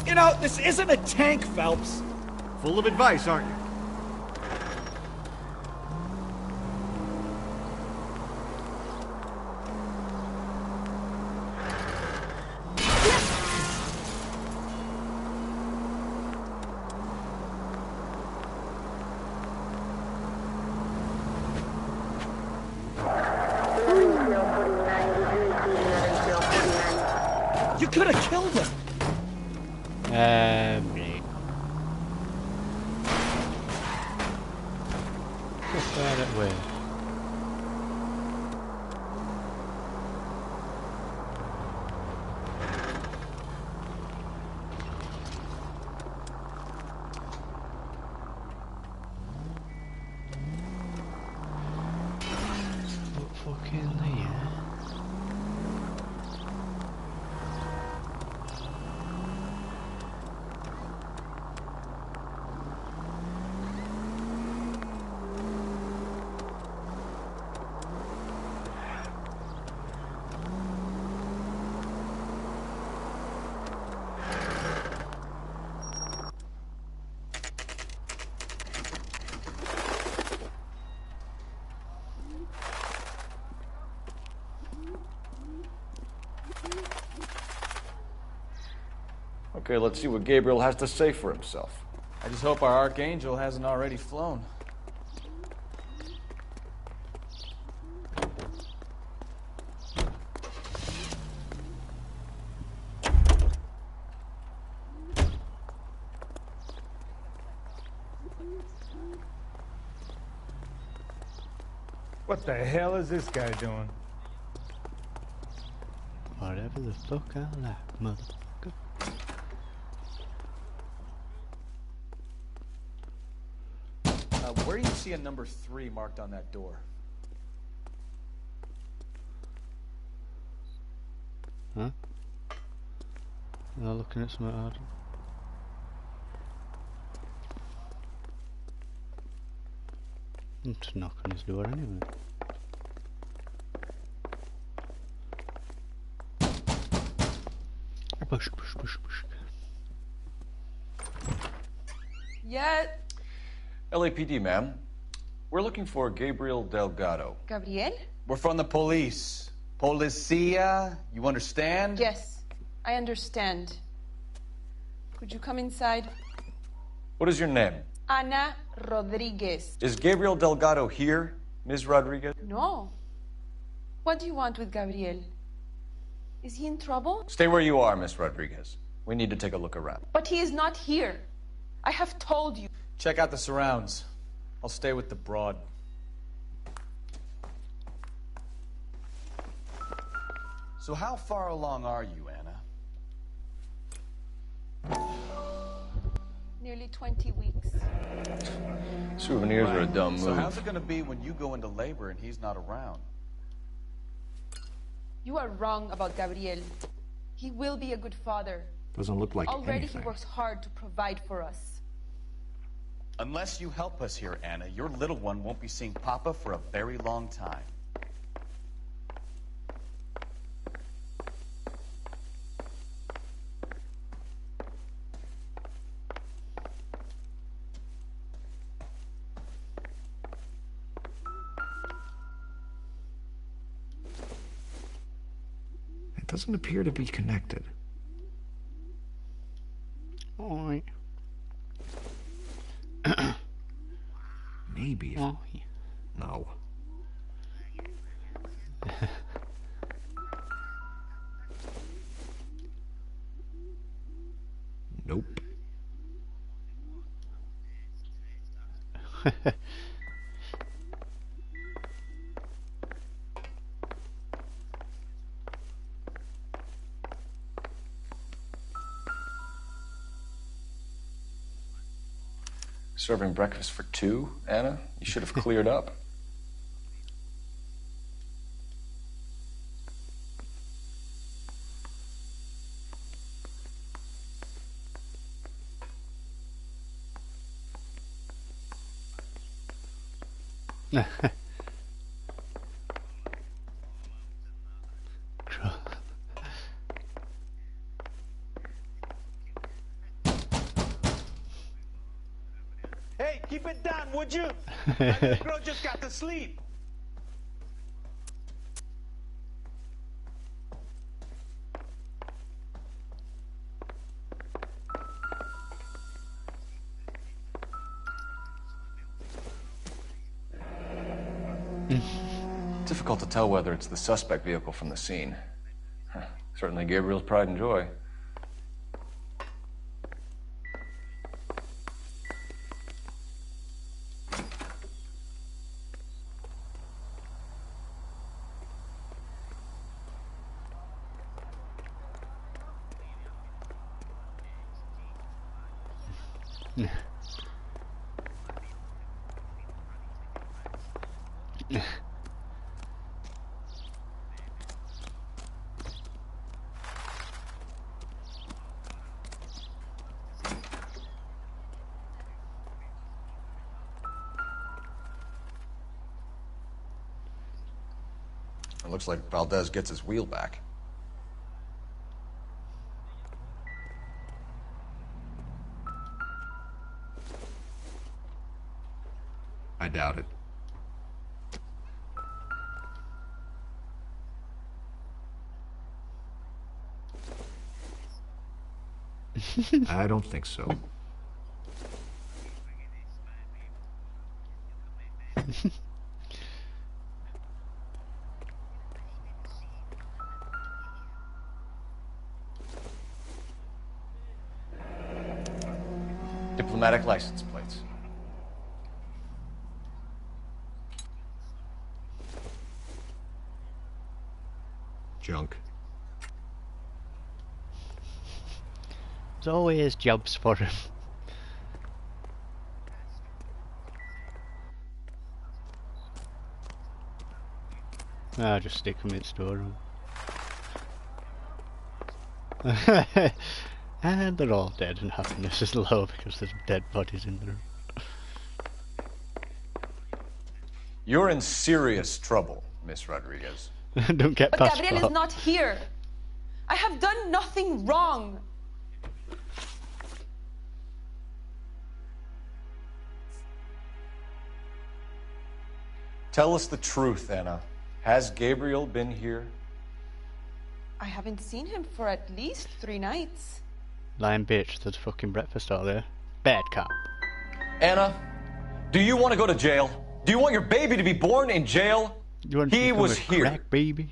You know, this isn't a tank, Phelps. Full of advice, aren't you? You could have killed him. Just right that way. What fucking there? Okay, let's see what Gabriel has to say for himself. I just hope our archangel hasn't already flown. What the hell is this guy doing? Whatever the fuck I like, motherfucker. Where do you see a number 3 marked on that door? Huh? They're looking at something hard. I'm just knock on his door anyway. Push, push, push, push. Yet. LAPD, ma'am. We're looking for Gabriel Delgado. Gabriel? We're from the police. Policia, you understand? Yes, I understand. Could you come inside? What is your name? Ana Rodriguez. Is Gabriel Delgado here, Ms. Rodriguez? No. What do you want with Gabriel? Is he in trouble? Stay where you are, Miss Rodriguez. We need to take a look around. But he is not here. I have told you. Check out the surrounds. I'll stay with the broad. So how far along are you, Anna? Nearly 20 weeks. Souvenirs are a dumb move. So how's it gonna be when you go into labor and he's not around? You are wrong about Gabriel. He will be a good father. Doesn't look like Already anything. he works hard to provide for us. Unless you help us here, Anna, your little one won't be seeing Papa for a very long time. It doesn't appear to be connected. Alright. Maybe. If... Oh, No. Nope. Serving breakfast for 2, Anna? You should have cleared up. Hey, keep it down, would you? My little girl just got to sleep. Difficult to tell whether it's the suspect vehicle from the scene. Certainly Gabriel's pride and joy. It looks like Valdez gets his wheel back. I doubt it. I don't think so. Diplomatic license plates. Junk. There's always jobs for him. I'll just stick them in storeroom. And they're all dead and happiness is low because there's dead bodies in the room. You're in serious trouble, Miss Rodriguez. Don't get But past Gabriel is not here. I have done nothing wrong. Tell us the truth, Anna. Has Gabriel been here? I haven't seen him for at least 3 nights. Lying bitch, there's fucking breakfast out there. Bad cop. Anna, do you want to go to jail? Do you want your baby to be born in jail? He was here. Crack baby.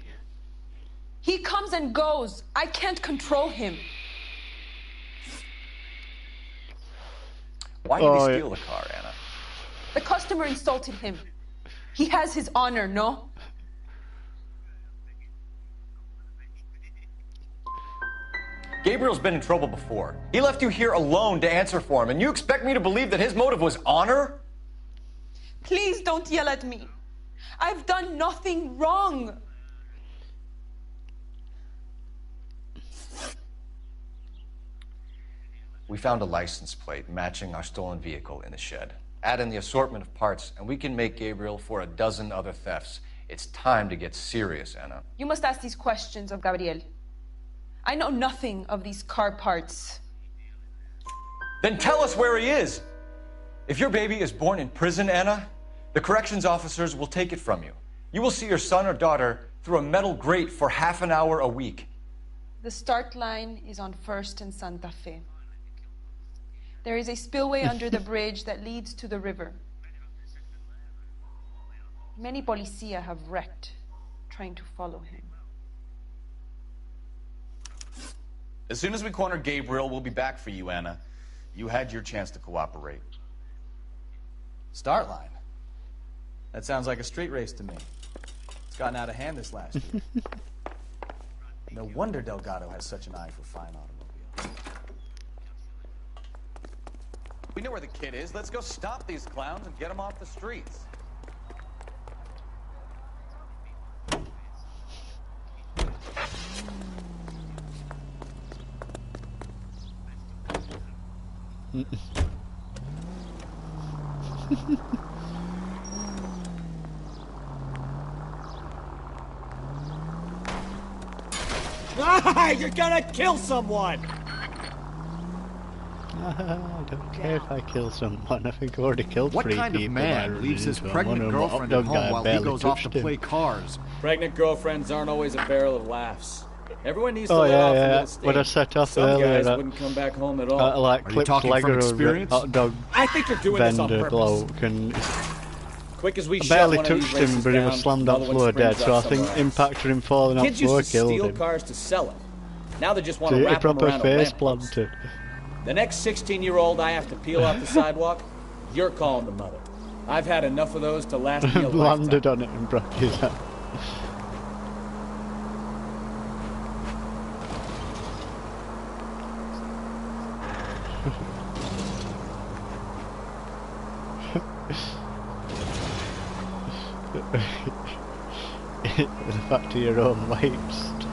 He comes and goes. I can't control him. Why did he steal the car, Anna? The customer insulted him. He has his honor, no? Gabriel's been in trouble before. He left you here alone to answer for him, and you expect me to believe that his motive was honor? Please don't yell at me. I've done nothing wrong. We found a license plate matching our stolen vehicle in the shed. Add in the assortment of parts, and we can make Gabriel for a dozen other thefts. It's time to get serious, Anna. You must ask these questions of Gabriel. I know nothing of these car parts. Then tell us where he is. If your baby is born in prison, Anna, the corrections officers will take it from you. You will see your son or daughter through a metal grate for half an hour a week. The start line is on 1st and Santa Fe. There is a spillway under the bridge that leads to the river. Many policia have wrecked trying to follow him. As soon as we corner Gabriel, we'll be back for you, Anna. You had your chance to cooperate. Start line? That sounds like a street race to me. It's gotten out of hand this last year. No wonder Delgado has such an eye for fine automobiles. We know where the kid is. Let's go stop these clowns and get them off the streets. Ah, you're gonna kill someone! I don't care if I kill someone. I think I already killed 3 people. What kind of man leaves his pregnant girlfriend at home while he goes off to play cars? Pregnant girlfriends aren't always a barrel of laughs. Everyone needs to Oh let off a yeah, little steam. what I set off Some earlier. guys That, wouldn't come back home at all. like Are you clipped talking leg from of a experience? hot dog I think you're doing this on vendor purpose. bloke, and Quick as we I shut barely one of these touched him, races but he was down, slammed on another one floor springs dead. So I up think somewhere else. impact of him falling off Kids used floor to killed steal him. cars to sell them. Now they just want So to he wrap them proper around a face lamppost. planted. The next 16-year-old I have to peel off the sidewalk, you're calling the mother. I've had enough of those to last me a lifetime. Landed on it and broke his head. The fact of your own waste.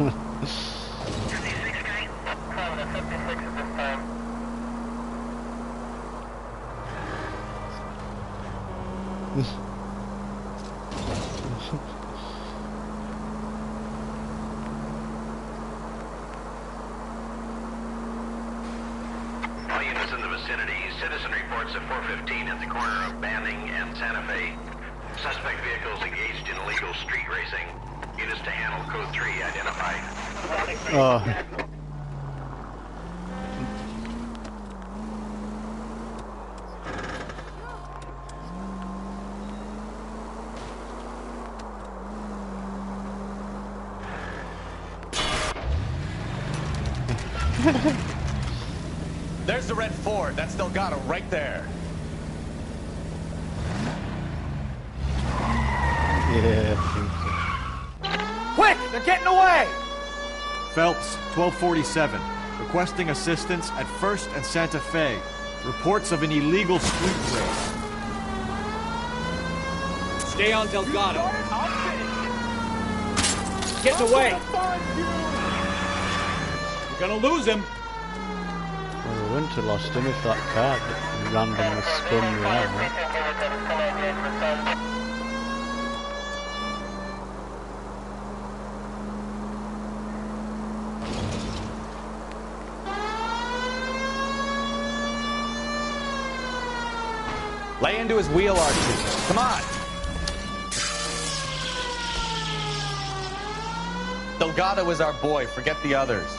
All units in the vicinity, citizen reports at 415 at the corner of Banning and Santa Fe. Suspect vehicles engaged in illegal street racing. Units to handle code 3 identified. Oh. There's the red Ford. That's Delgado right there. Yeah, I think so. Quick! They're getting away! Phelps, 1247. Requesting assistance at 1st and Santa Fe. Reports of an illegal street race. Stay on Delgado. Getting away. You're gonna lose him. Well, we wouldn't have lost him if that car randomly spun me out. Lay into his wheel arches. Come on. Delgado is our boy. Forget the others.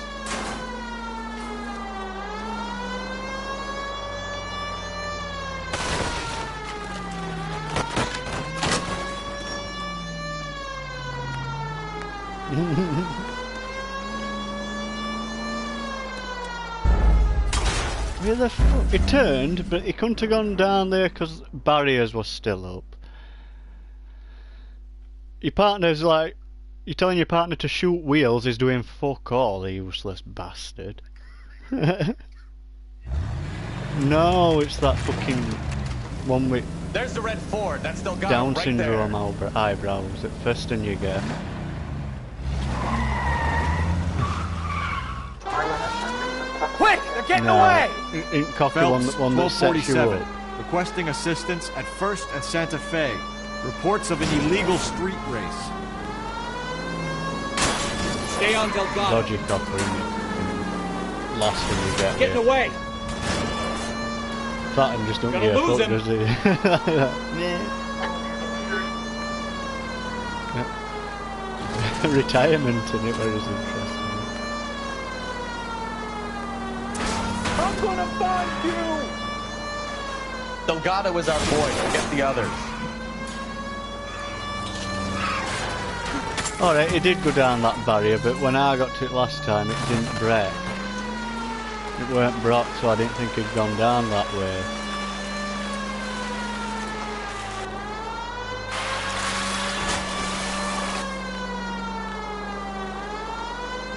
Where the fuck? He turned, but he couldn't have gone down there because barriers were still up. Your partner's like, you're telling your partner to shoot wheels, he's doing fuck all, the useless bastard. No, it's that fucking one with There's the red Ford. That's Delgado Down right syndrome there. eyebrows. At first and you get. Quick! They're getting No, away! in coffee Phelps, one that sets you 1247. up. Requesting assistance at 1st and Santa Fe. Reports of an illegal street race. Stay on Delgado. Dodgy copper in it. Last thing you get. Getting away! That and just don't Gonna give a lose fuck, him. does he? Yeah. Retirement in it, where is interesting. I'm gonna find you! Delgado is our boy. Forget the others. Alright, it did go down that barrier, but when I got to it last time, it didn't break. It weren't broke, so I didn't think it'd gone down that way.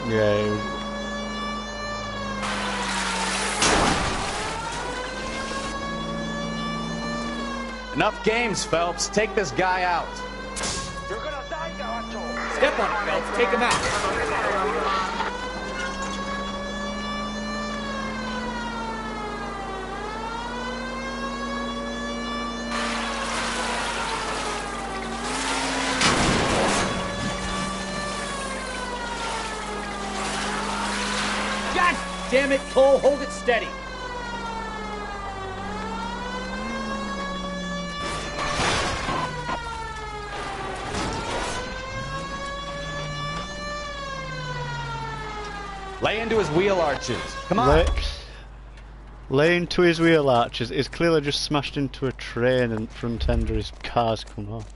Yeah, it was... Enough games, Phelps. Take this guy out. You're gonna die, Garacho! Step on it, Phelps. Take him out. God damn it, Cole! Hold it steady! Lay into his wheel arches. Come on. Lay into his wheel arches. He's clearly just smashed into a train and front end of his car's come off.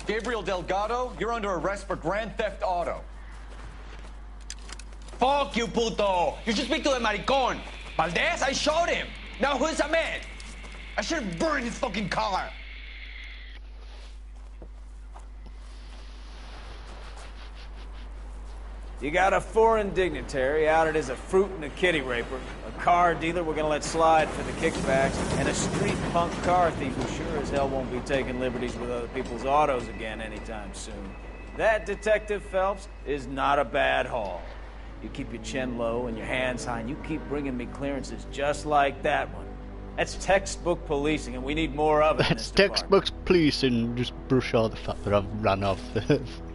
Gabriel Delgado, you're under arrest for grand theft auto. Fuck you, puto! You should speak to the maricon! Valdez, I shot him! Now who's a man? I should have burned his fucking car! You got a foreign dignitary outed as a fruit and a kitty raper, a car dealer we're gonna let slide for the kickbacks, and a street punk car thief who sure as hell won't be taking liberties with other people's autos again anytime soon. That, Detective Phelps, is not a bad haul. You keep your chin low and your hands high, and you keep bringing me clearances just like that one. That's textbook policing, and we need more of it. That's textbook policing. Just brush all the fact that I've run off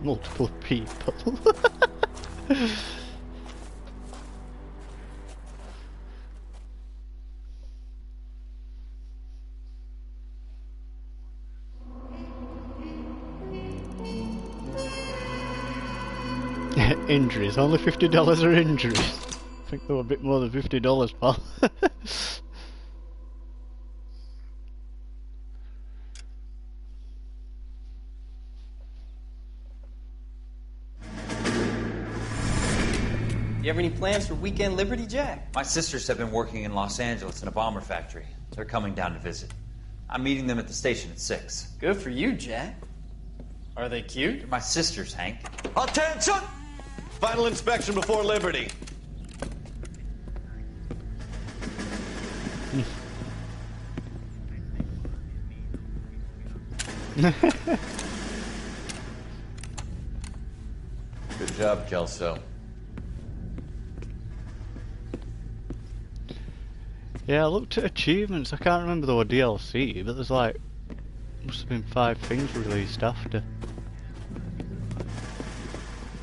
multiple people. Injuries, only $50 are injuries. I think they were a bit more than $50, pal. You have any plans for Weekend Liberty, Jack? My sisters have been working in Los Angeles in a bomber factory. They're coming down to visit. I'm meeting them at the station at 6. Good for you, Jack. Are they cute? They're my sisters, Hank. Attention! Final inspection before Liberty. Good job, Kelso. Yeah, I looked at achievements. I can't remember the DLC, but there's like must have been 5 things released after.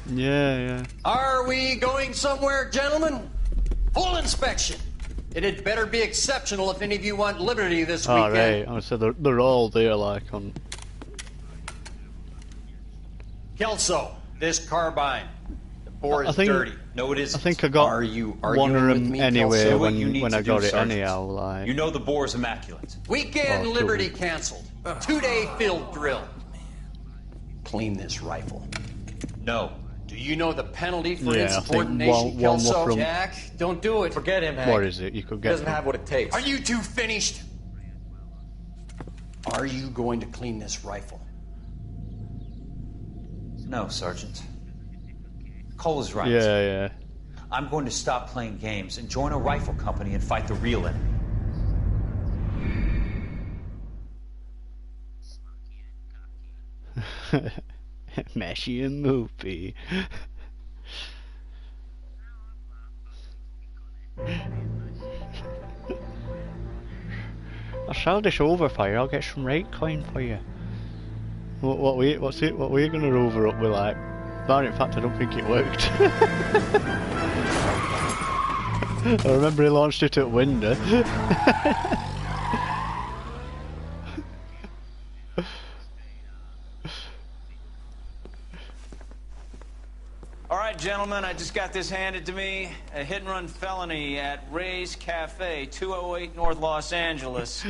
Yeah. Are we going somewhere, gentlemen? Full inspection. And it better be exceptional if any of you want liberty this weekend. Alright, I said they're all there like on... Kelso, this carbine. The bore I is think- dirty. No, it isn't. I think I got Are you one of arguing with them me, anyway Kelso? when I got it Sergeant. anyhow. Like, You know the bore's immaculate. Weekend Oh, liberty cool. canceled. 2-day field drill. Clean this rifle. No. Do you know the penalty for Yeah, I think insubordination, one Kelso? from- Jack, don't do it. Forget him, Hank. what is it? You could He get. doesn't have what it takes. Are you two finished? Are you going to clean this rifle? No, Sergeant. Cole is right. Yeah. I'm going to stop playing games and join a rifle company and fight the real enemy. Meshy and Moopy. I'll sell this over for you. I'll get some rate coin for you. What were you gonna over up with like? But in fact, I don't think it worked. I remember he launched it at Winder. All right, gentlemen, I just got this handed to me. A hit-and-run felony at Ray's Cafe, 208 North Los Angeles.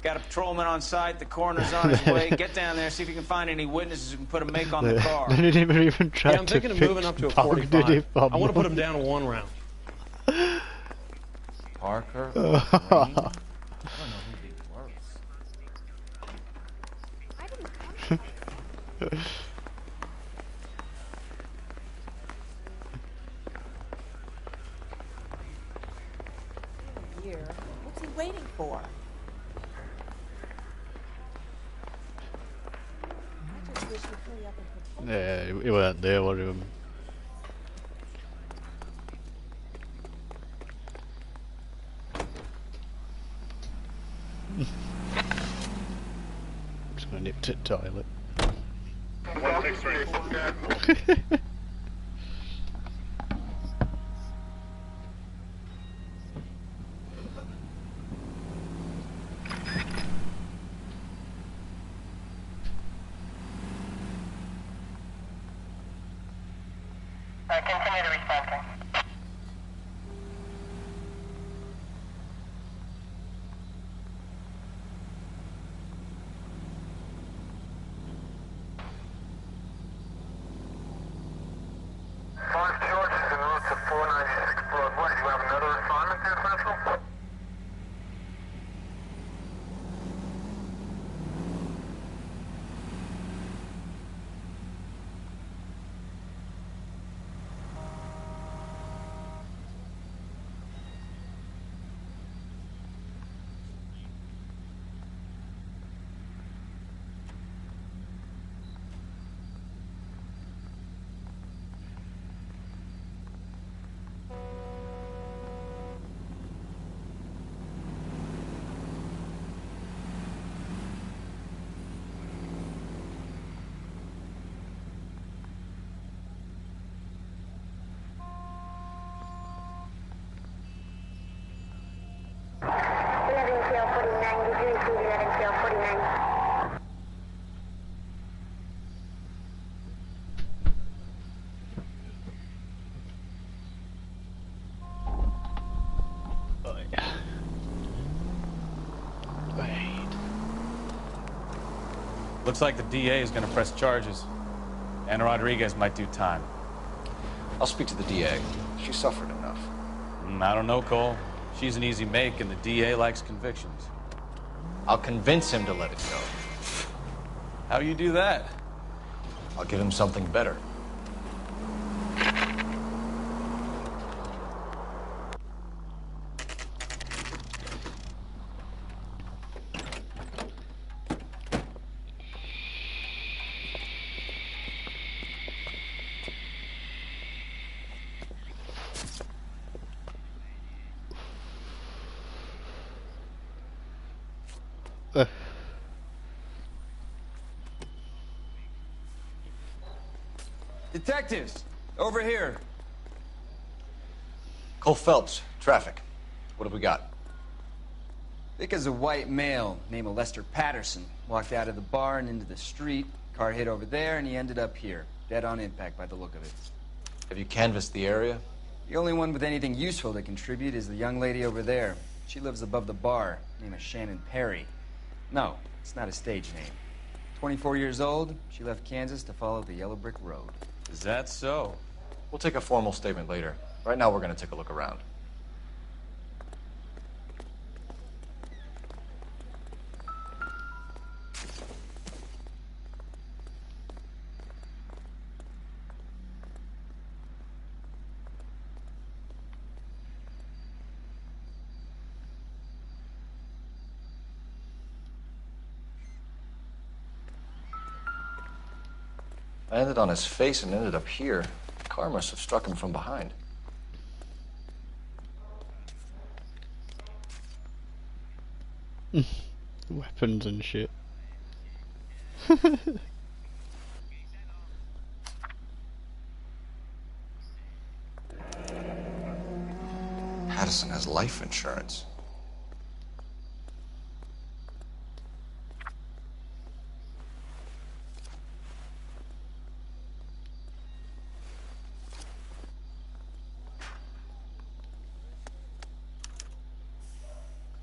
Got a patrolman on site. The coroner's on his way. Get down there, see if you can find any witnesses who can put a make on the car. They didn't even try Yeah, I'm to thinking of fix moving up to a Pog, 45. did he, I want to put him down to 1 round. Parker? Oh. Green? I don't know who'd be worse. What's he waiting for? I just wish he'd hurry up and put Yeah, he weren't there, were he? Just gonna nip to the toilet. 163. Continue to respond, sir. George, en route to 496 Broadway. You have another assignment there, Central? Looks like the DA is going to press charges. And Rodriguez might do time. I'll speak to the DA. She suffered enough. I don't know, Cole. She's an easy make, and the DA likes convictions. I'll convince him to let it go. How do you do that? I'll give him something better. Detectives, over here. Cole Phelps, traffic. What have we got? Thick as a white male named Lester Patterson. Walked out of the bar and into the street. Car hit over there, and he ended up here. Dead on impact by the look of it. Have you canvassed the area? The only one with anything useful to contribute is the young lady over there. She lives above the bar. Name is Shannon Perry. No, it's not a stage name. 24 years old, she left Kansas to follow the yellow brick road. Is that so? We'll take a formal statement later. Right now, we're going to take a look around. I landed on his face and ended up here. The car must have struck him from behind. Weapons and shit. Patterson has life insurance.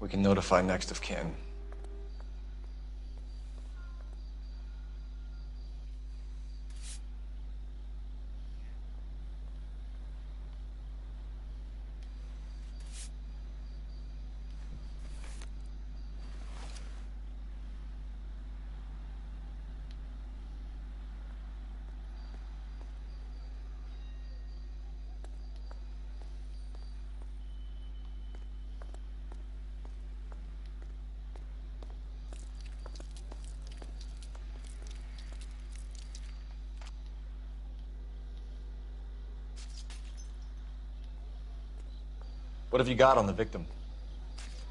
We can notify next of kin. What have you got on the victim?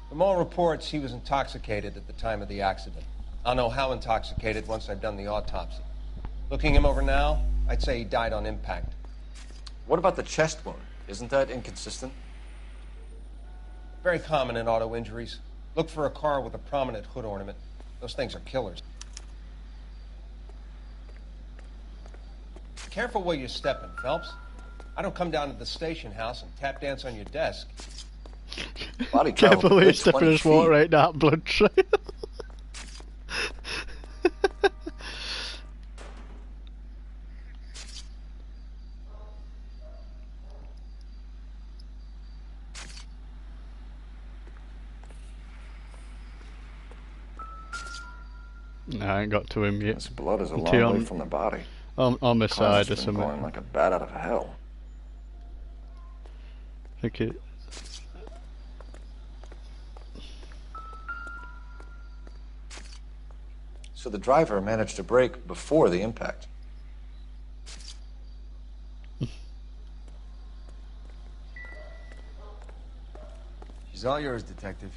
From all reports, he was intoxicated at the time of the accident. I'll know how intoxicated once I've done the autopsy. Looking him over now, I'd say he died on impact. What about the chest wound? Isn't that inconsistent? Very common in auto injuries. Look for a car with a prominent hood ornament. Those things are killers. Careful where you're stepping, Phelps. I don't come down to the station house and tap dance on your desk. Body Careful where you're stepping, just walk right down blood trail. No, I ain't got to him yet. This blood is a long way from the body. On the side or something. Going like a bat out of hell. I think it. So the driver managed to brake before the impact. She's all yours, Detective.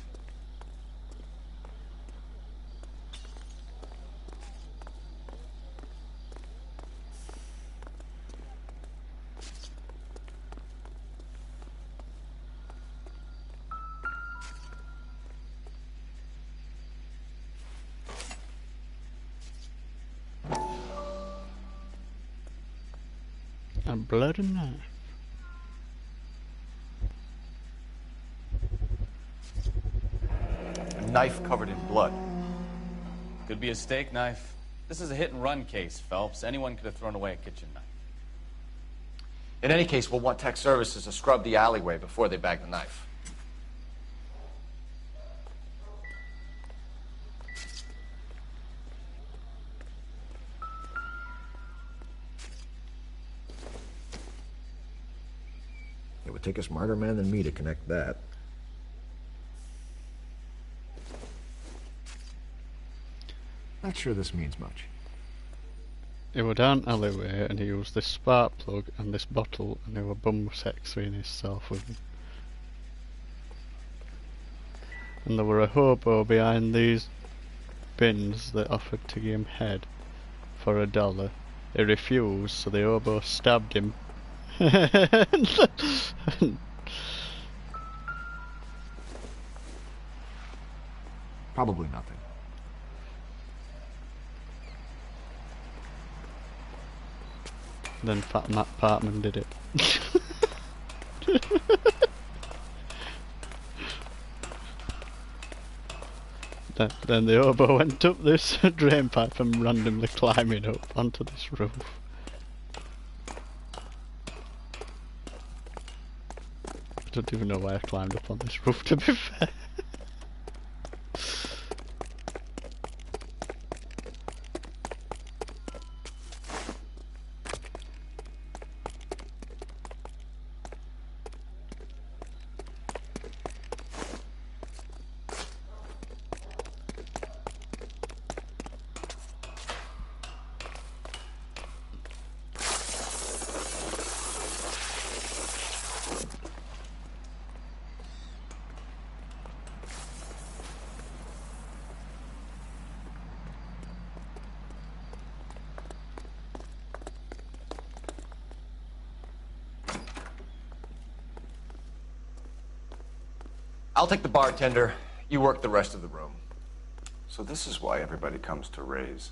And blood and knife. A knife covered in blood. Could be a steak knife. This is a hit-and-run case, Phelps. Anyone could have thrown away a kitchen knife. In any case, we'll want tech services to scrub the alleyway before they bag the knife. It would take a smarter man than me to connect that. Not sure this means much. He were down alleyway and he used this spark plug and this bottle and he were bum sexing himself with him. And there were a hobo behind these bins that offered to give him head for $1. He refused, so the hobo stabbed him. Probably nothing. Then Fat Matt Partman did it. Then the hobo went up this drain pipe and randomly climbing up onto this roof. I don't even know why I climbed up on this roof, to be fair. I'll take the bartender. You work the rest of the room. So this is why everybody comes to Ray's.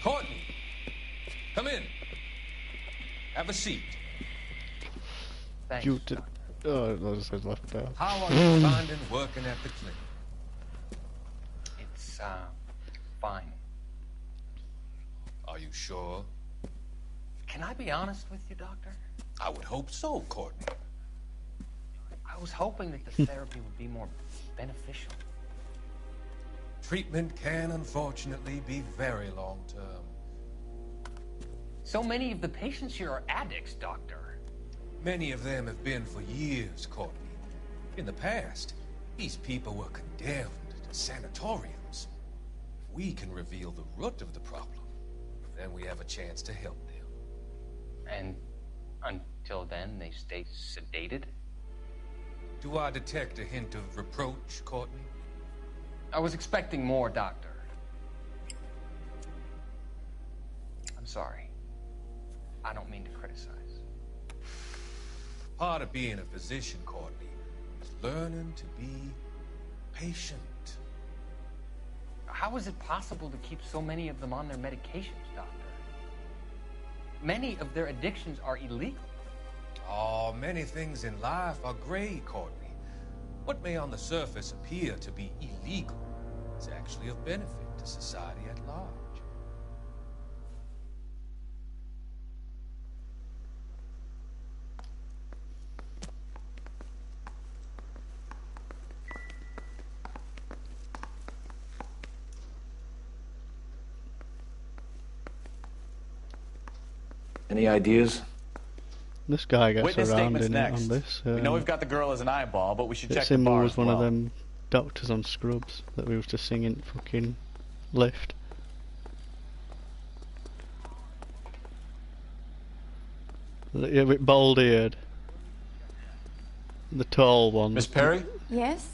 Courtney, come in. Have a seat. Thanks. You did. Oh, those are left out. How are you finding working at the clinic? It's, fine. Are you sure? Can I be honest with you, Doctor? I would hope so, Courtney. I was hoping that the therapy would be more beneficial. Treatment can, unfortunately, be very long-term. So many of the patients here are addicts, Doctor. Many of them have been for years, Courtney. In the past, these people were condemned to sanatoriums. If we can reveal the root of the problem, then we have a chance to help them. And until then, they stay sedated? Do I detect a hint of reproach, Courtney? I was expecting more, Doctor. I'm sorry. I don't mean to criticize. Part of being a physician, Courtney, is learning to be patient. How is it possible to keep so many of them on their medications, Doctor? Many of their addictions are illegal. Oh, many things in life are gray, Courtney. What may on the surface appear to be illegal is actually of benefit to society at large. Any ideas? This guy gets Witness around statements in next. on this. We know we've got the girl as an eyeball, but we should check It's the him who bar was as one well. of them doctors on Scrubs that we used to sing in fucking lift. Yeah, with bald eared. The tall one. Miss Perry? Yes?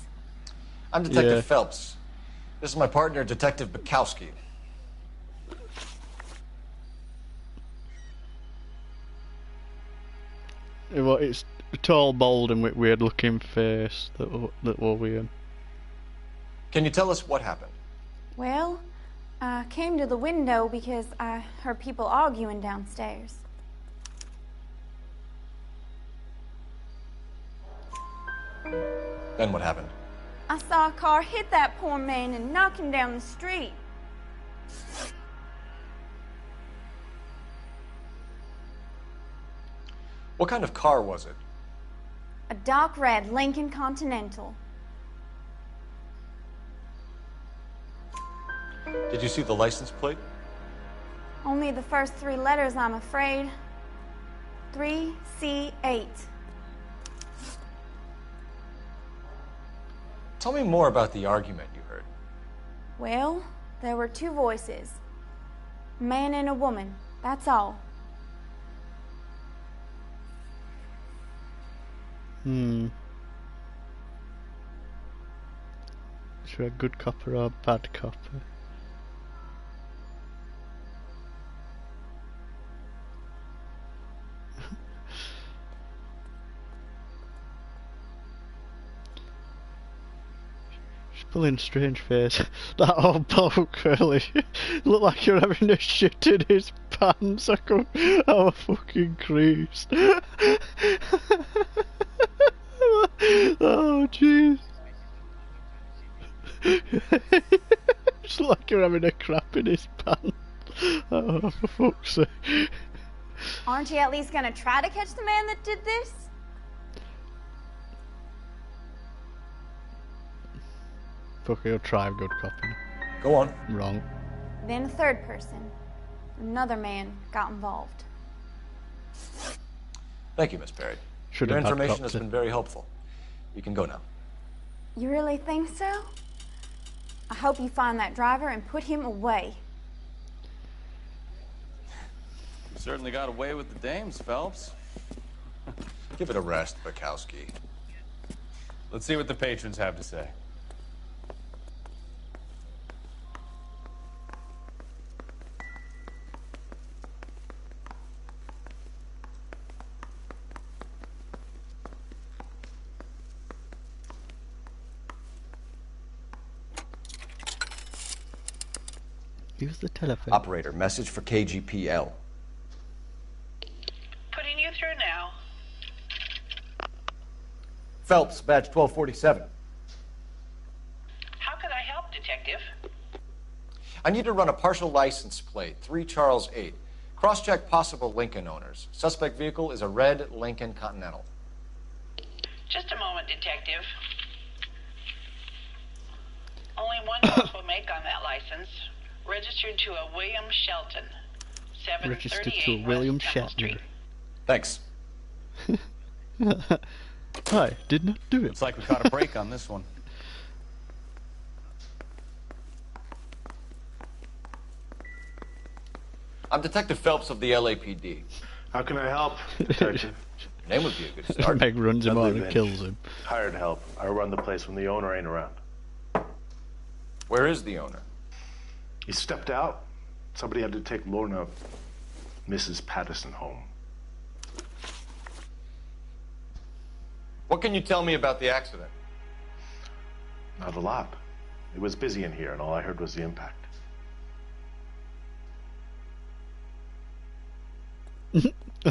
I'm Detective Yeah. Phelps. This is my partner, Detective Bukowski. It's tall, bald, and with weird-looking face that were weird. Can you tell us what happened? Well, I came to the window because I heard people arguing downstairs. Then what happened? I saw a car hit that poor man and knock him down the street. What kind of car was it? A dark red Lincoln Continental. Did you see the license plate? Only the first 3 letters, I'm afraid. 3C8. Tell me more about the argument you heard. Well, there were 2 voices. A man and a woman, that's all. Is she a good cop or a bad cop? She's pulling a strange face. That old bloke, really. Look like you're having a shit in his pants. I'm a fucking crease. Oh, jeez. It's like you're having a crap in his pants. Oh, for fuck's sake. Aren't you at least gonna try to catch the man that did this? Fuck, you'll try a good copy. Go on. Wrong. Then a 3rd person. Another man got involved. Thank you, Miss Perry. Should Your have had information has copter. been very helpful. You can go now. You really think so? I hope you find that driver and put him away. You certainly got away with the dames, Phelps. Give it a rest, Bukowski. Let's see what the patrons have to say. Use the telephone. Operator, message for KGPL. Putting you through now. Phelps, badge 1247. How can I help, Detective? I need to run a partial license plate, 3 Charles 8. Cross-check possible Lincoln owners. Suspect vehicle is a red Lincoln Continental. Just a moment, Detective. Only one note will make on that license. Registered to a William Shelton. Registered to 738 William West Temple Street. Thanks. I did not do it. Looks like we caught a break on this one. I'm Detective Phelps of the LAPD. How can I help, Detective? Your name would be a good start. Meg runs him out Dudley and Lynch. kills him. Hired help. I run the place when the owner ain't around. Where is the owner? He stepped out. Somebody had to take Lorna, Mrs. Patterson, home. What can you tell me about the accident? Not a lot. It was busy in here, and all I heard was the impact.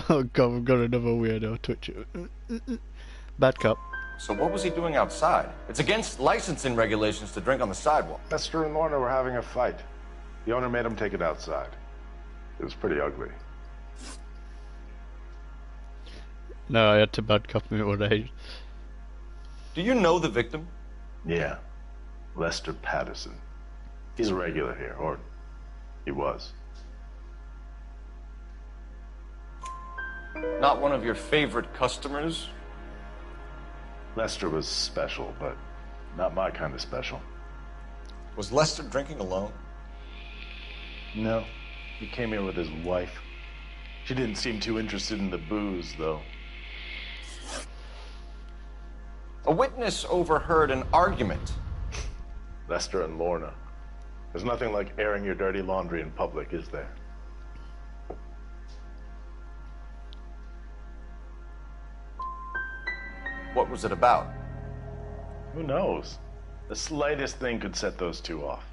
Oh god, we've got another weirdo touch it. Bad cop. So what was he doing outside? It's against licensing regulations to drink on the sidewalk. Lester and Lorna were having a fight. The owner made him take it outside. It was pretty ugly. No, I had to bad cop him at one age. Do you know the victim? Yeah. Lester Patterson. He's a regular here, or he was. Not one of your favorite customers? Lester was special, but not my kind of special. Was Lester drinking alone? No. He came here with his wife. She didn't seem too interested in the booze, though. A witness overheard an argument. Lester and Lorna. There's nothing like airing your dirty laundry in public, is there? was it about? Who knows? The slightest thing could set those two off.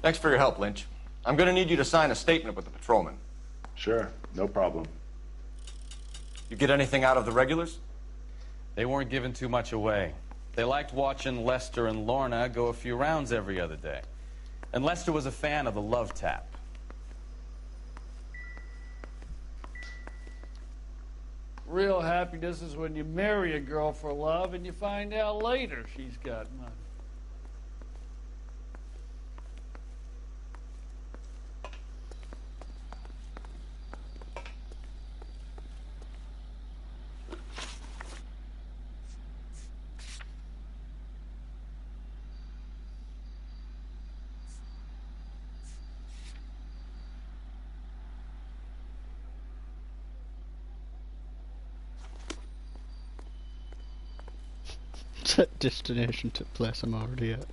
Thanks for your help, Lynch. I'm gonna need you to sign a statement with the patrolman. Sure, no problem. You get anything out of the regulars? They weren't giving too much away. They liked watching Lester and Lorna go a few rounds every other day. And Lester was a fan of the love tap. Real happiness is when you marry a girl for love and you find out later she's got money. Set destination to place I'm already at.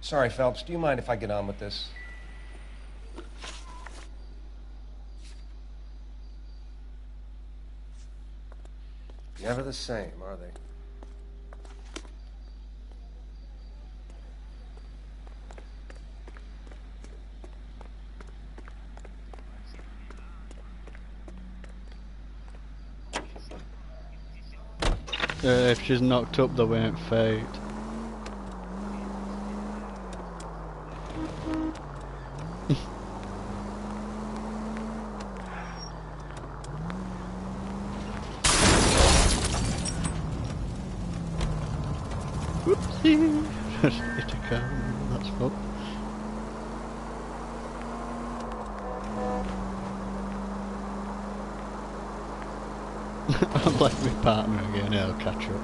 Sorry, Phelps, do you mind if I get on with this? Never the same, are they? If she's knocked up, they won't fade. Whoopsie! Just hit a car, that's fucked. I've left my partner again, I'll catch up.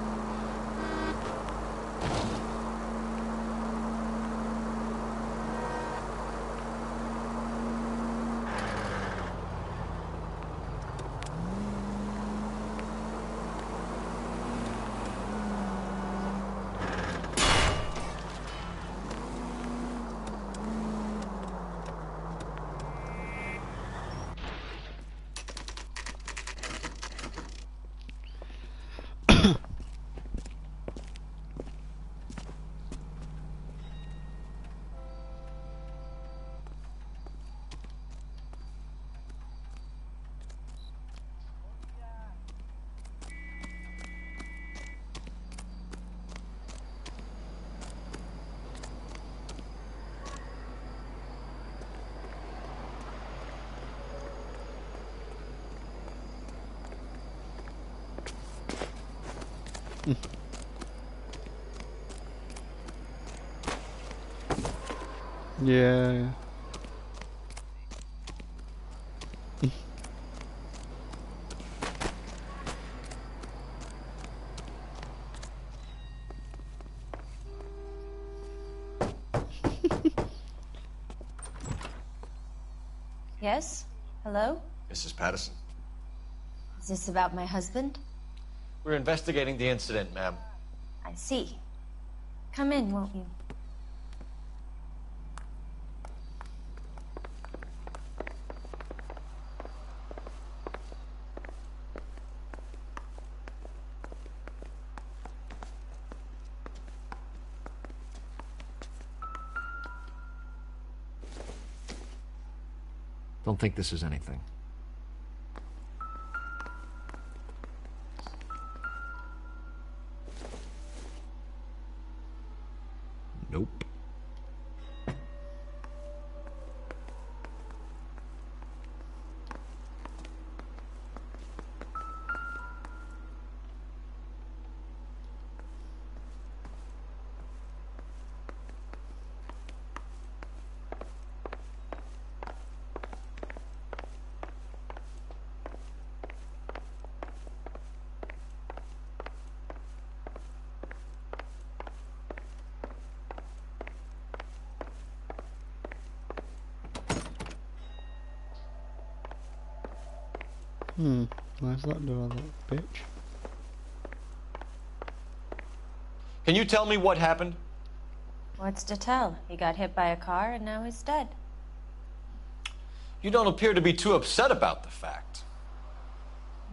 Yeah. Yes? Hello? Mrs. Patterson. Is this about my husband? We're investigating the incident, ma'am. I see. Come in, won't you? Don't think this is anything. Nope. Where's that door, that bitch? Can you tell me what happened? What's to tell? He got hit by a car and now he's dead. You don't appear to be too upset about the fact.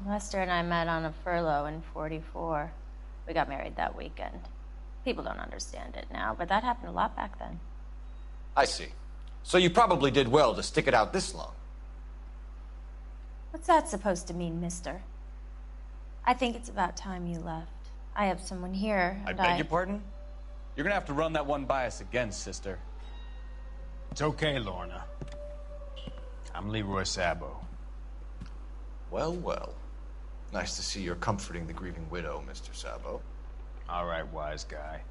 Lester and I met on a furlough in '44. We got married that weekend. People don't understand it now, but that happened a lot back then. I see. So you probably did well to stick it out this long. What's that supposed to mean, mister? I think it's about time you left. I have someone here, I and beg your pardon? You're gonna have to run that one by us again, sister. It's okay, Lorna. I'm Leroy Sabo. Well, well. Nice to see you're comforting the grieving widow, Mr. Sabo. All right, wise guy.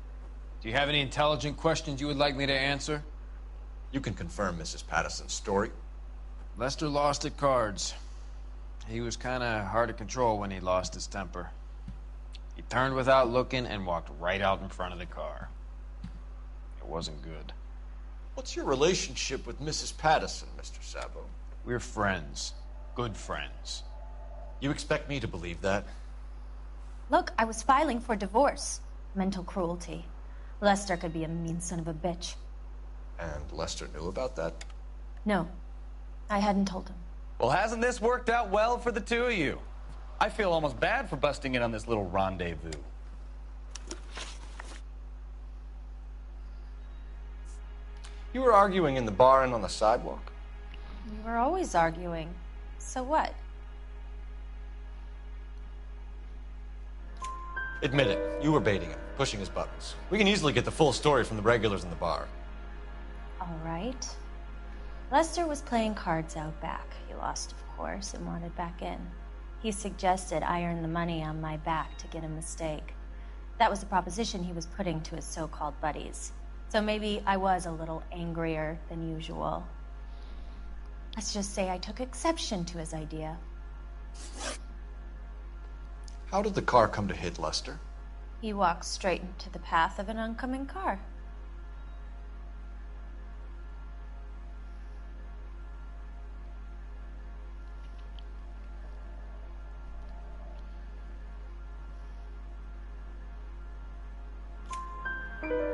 Do you have any intelligent questions you would like me to answer? You can confirm Mrs. Patterson's story. Lester lost at cards. He was kind of hard to control when he lost his temper. He turned without looking and walked right out in front of the car. It wasn't good. What's your relationship with Mrs. Patterson, Mr. Sabo? We're friends. Good friends. You expect me to believe that? Look, I was filing for divorce. Mental cruelty. Lester could be a mean son of a bitch. And Lester knew about that? No, I hadn't told him. Well, hasn't this worked out well for the two of you? I feel almost bad for busting in on this little rendezvous. You were arguing in the bar and on the sidewalk? We were always arguing. So what? Admit it, you were baiting him, pushing his buttons. We can easily get the full story from the regulars in the bar. All right. Lester was playing cards out back. He lost, of course, and wanted back in. He suggested I earn the money on my back to get a mistake. That was the proposition he was putting to his so-called buddies. So maybe I was a little angrier than usual. Let's just say I took exception to his idea. How did the car come to hit Lester? He walked straight into the path of an oncoming car.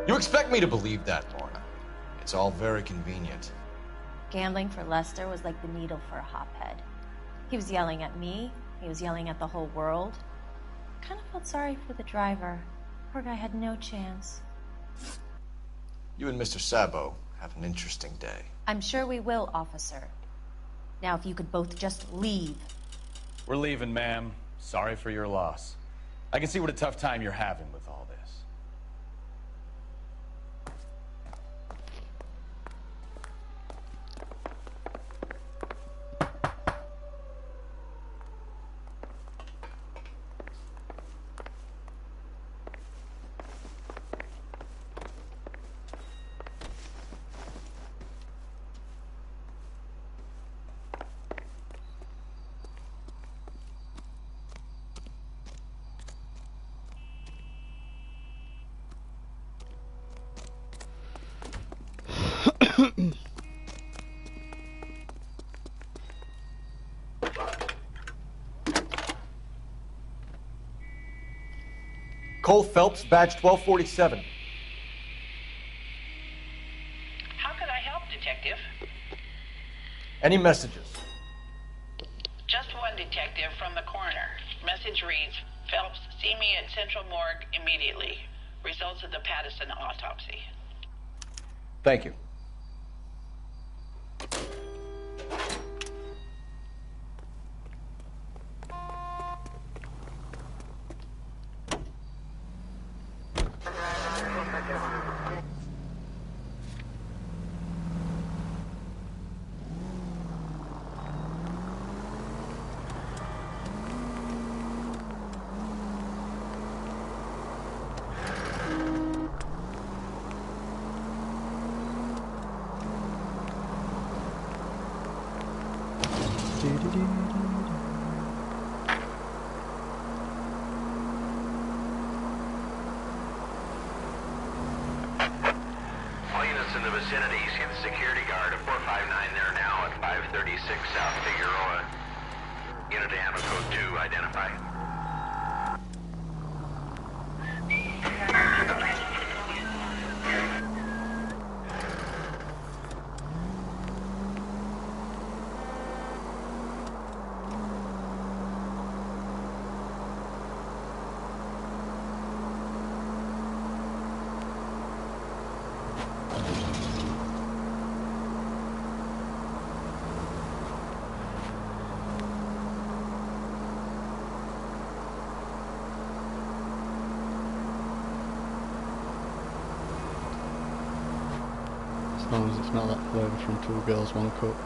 You expect me to believe that, Lorna? It's all very convenient. Gambling for Lester was like the needle for a hophead. He was yelling at me. He was yelling at the whole world. I kind of felt sorry for the driver. Poor guy had no chance. You and Mr. Sabo have an interesting day. I'm sure we will, officer. Now, if you could both just leave. We're leaving, ma'am. Sorry for your loss. I can see what a tough time you're having with all this. Cole Phelps, badge 1247. How could I help, Detective? Any messages? Just one, Detective, from the coroner. Message reads, Phelps, see me at Central Morgue immediately. Results of the Patterson autopsy. Thank you. All units in the vicinity, see the security guard at 459 there now at 536 South Figueroa. Unit to Hammer Code 2, identify. As long as it's not that flavour from Two Girls, One Cup.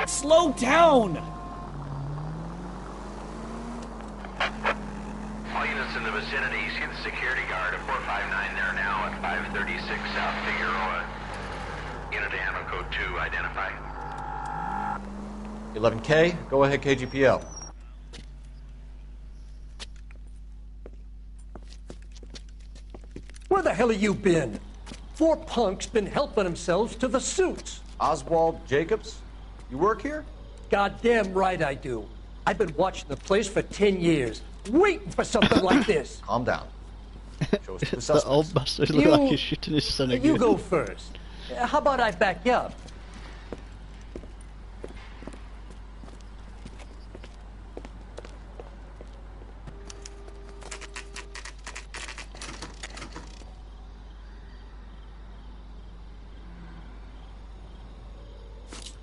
Slow down! All units in the vicinity, see the security guard at 459 there now at 536 South Figueroa. Unit to Hammer Code 2, identify. 11K, go ahead, KGPL. Where the hell have you been? 4 punks been helping themselves to the suits. Oswald Jacobs, you work here? Goddamn right I do. I've been watching the place for 10 years, waiting for something like this. Calm down. Show us the The suspects. old bastard look like he's shitting his son again. You go first. How about I back you up?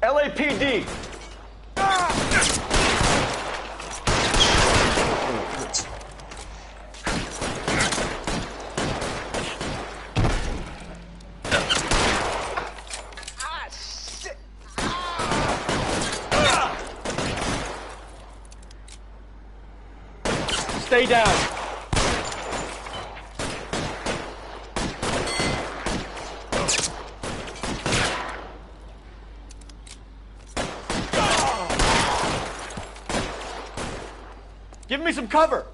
LAPD! Stay down. Give me some cover.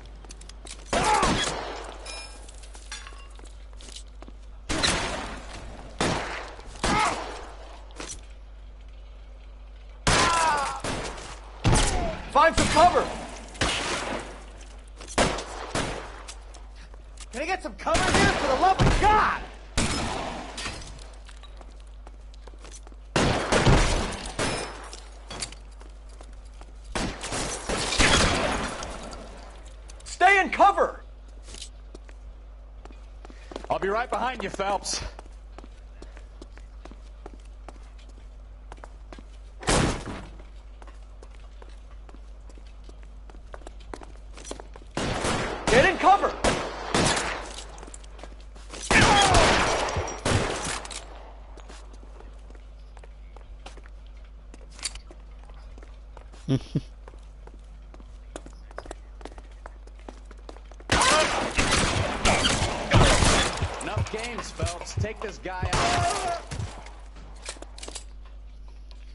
Find some cover. Can I get some cover here, for the love of God? Stay in cover! I'll be right behind you, Phelps. Get in cover! Enough games, Phelps. Take this guy out.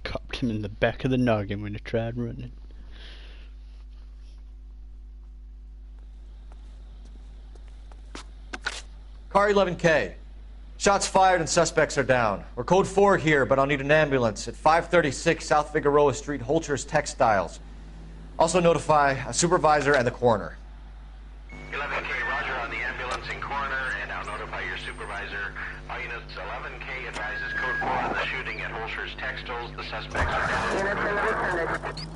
Copped him in the back of the noggin when he tried running. Car 11K. Shots fired and suspects are down. We're code 4 here, but I'll need an ambulance at 536 South Figueroa Street, Holcher's Textiles. Also notify a supervisor and the coroner. 11K, roger on the ambulance and coroner, and I'll notify your supervisor. All units, 11K advises code 4 on the shooting at Holcher's Textiles. The suspects are down.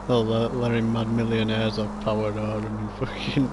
Well, Larry Mad Millionaires have powered on and fucking...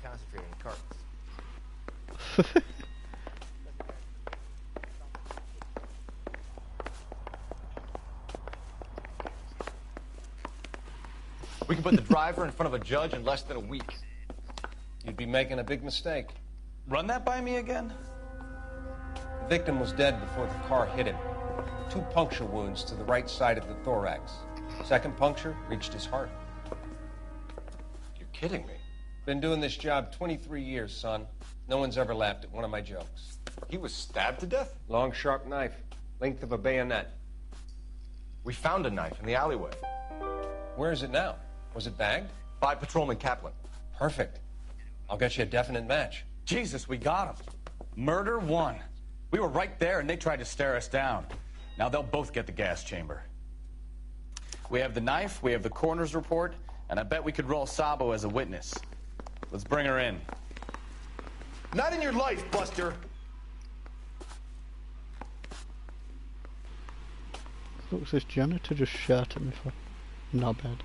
Concentrate on the carcass. We can put the driver in front of a judge in less than a week. You'd be making a big mistake. Run that by me again? The victim was dead before the car hit him. 2 puncture wounds to the right side of the thorax. Second puncture reached his heart. You're kidding me. Been doing this job 23 years, son. No one's ever laughed at one of my jokes. He was stabbed to death? Long, sharp knife. Length of a bayonet. We found a knife in the alleyway. Where is it now? Was it bagged? By Patrolman Kaplan. Perfect. I'll get you a definite match. Jesus, we got him. Murder 1. We were right there and they tried to stare us down. Now they'll both get the gas chamber. We have the knife, we have the coroner's report, and I bet we could roll Sabo as a witness. Let's bring her in. Not in your life, Buster. What's this janitor just shot at me for? Knobhead.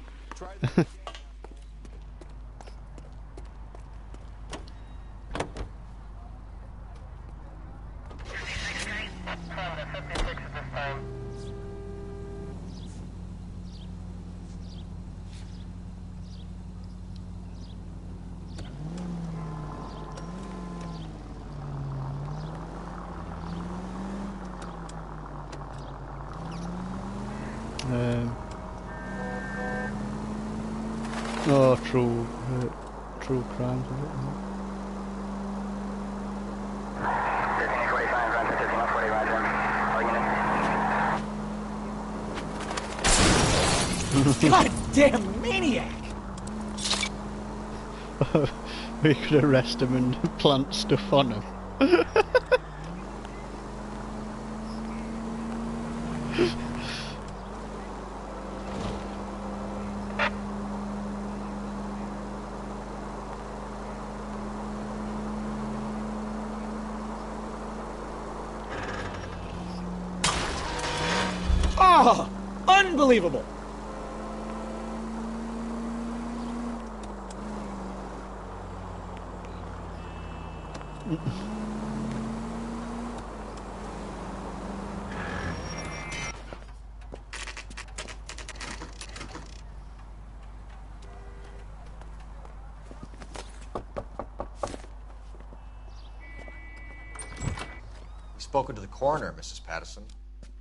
Oh, true crimes, is it? Goddamn maniac! We could arrest him and plant stuff on him. Oh, unbelievable! We've spoken to the coroner, Mrs. Patterson.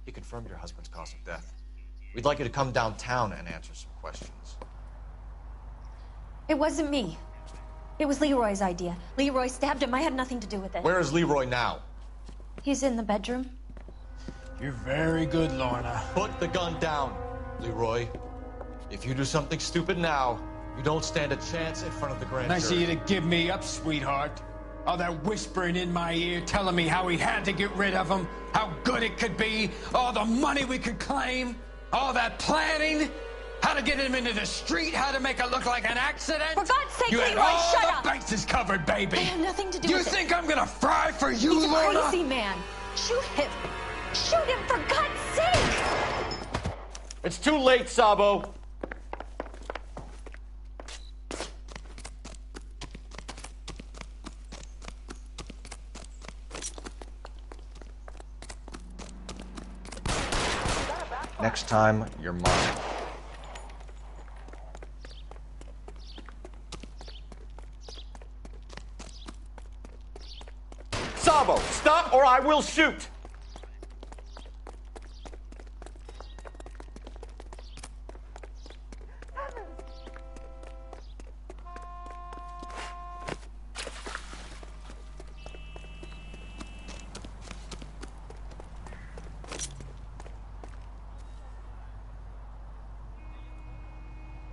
He confirmed your husband's cause of death. We'd like you to come downtown and answer some questions. It wasn't me. It was Leroy's idea. Leroy stabbed him. I had nothing to do with it. Where is Leroy now? He's in the bedroom. You're very good, Lorna. Put the gun down, Leroy. If you do something stupid now, you don't stand a chance in front of the grand Nice of jury. you to give me up, sweetheart. All that whispering in my ear telling me how we had to get rid of him, how good it could be, all the money we could claim, all that planning, how to get him into the street, how to make it look like an accident. For God's sake, you had Leroy, all shut the up! bases covered, baby. I have nothing to do you with it. You think I'm gonna fry for you, He's a Lorna? crazy man. Shoot him. Shoot him, for God's sake! It's too late, Sabo. Next time, you're mine. Bravo, stop or I will shoot!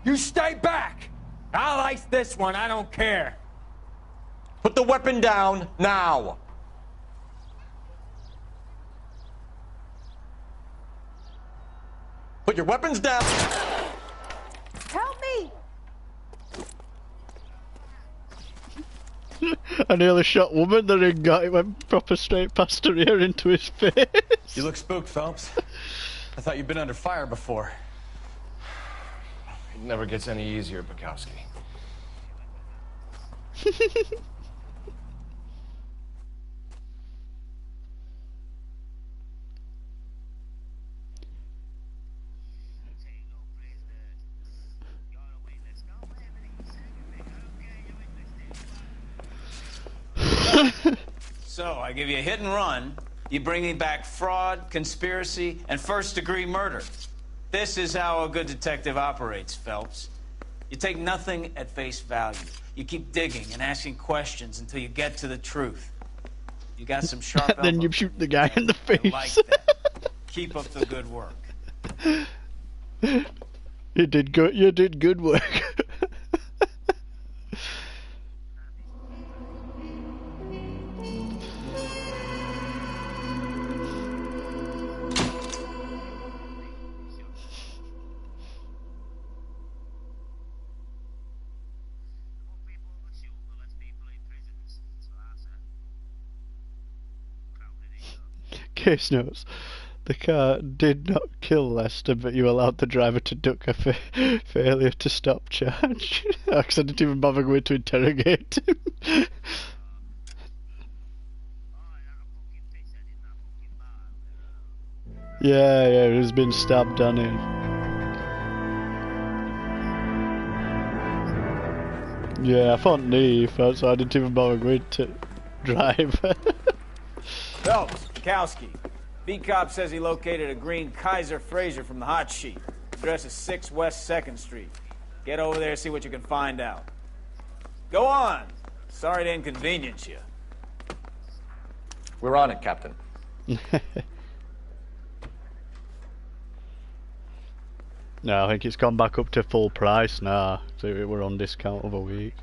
You stay back! I'll ice this one, I don't care. Put the weapon down, now! Put your weapons down! Help me! I nearly shot woman, the ring got it went proper straight past her ear into his face. You look spooked, Phelps. I thought you'd been under fire before. It never gets any easier, Bukowski. So, I give you a hit and run. You bring me back fraud, conspiracy, and first-degree murder. This is how a good detective operates, Phelps. You take nothing at face value. You keep digging and asking questions until you get to the truth. You got some sharp elbows. Then you shoot the guy in the face. I like that. Keep up the good work. You did good. You did good work. Case notes. The car did not kill Lester, but you allowed the driver to duck a failure to stop charge. I didn't even bother going to interrogate him. Yeah, he's been stabbed on him. Yeah, I found Neve, so I didn't even bother going to drive. Phelps, Bukowski. B-Cop says he located a green Kaiser Fraser from the hot sheet. Address is 6 West 2nd Street. Get over there, see what you can find out. Go on. Sorry to inconvenience you. We're on it, Captain. No, I think it's gone back up to full price now. So we were on discount of a week.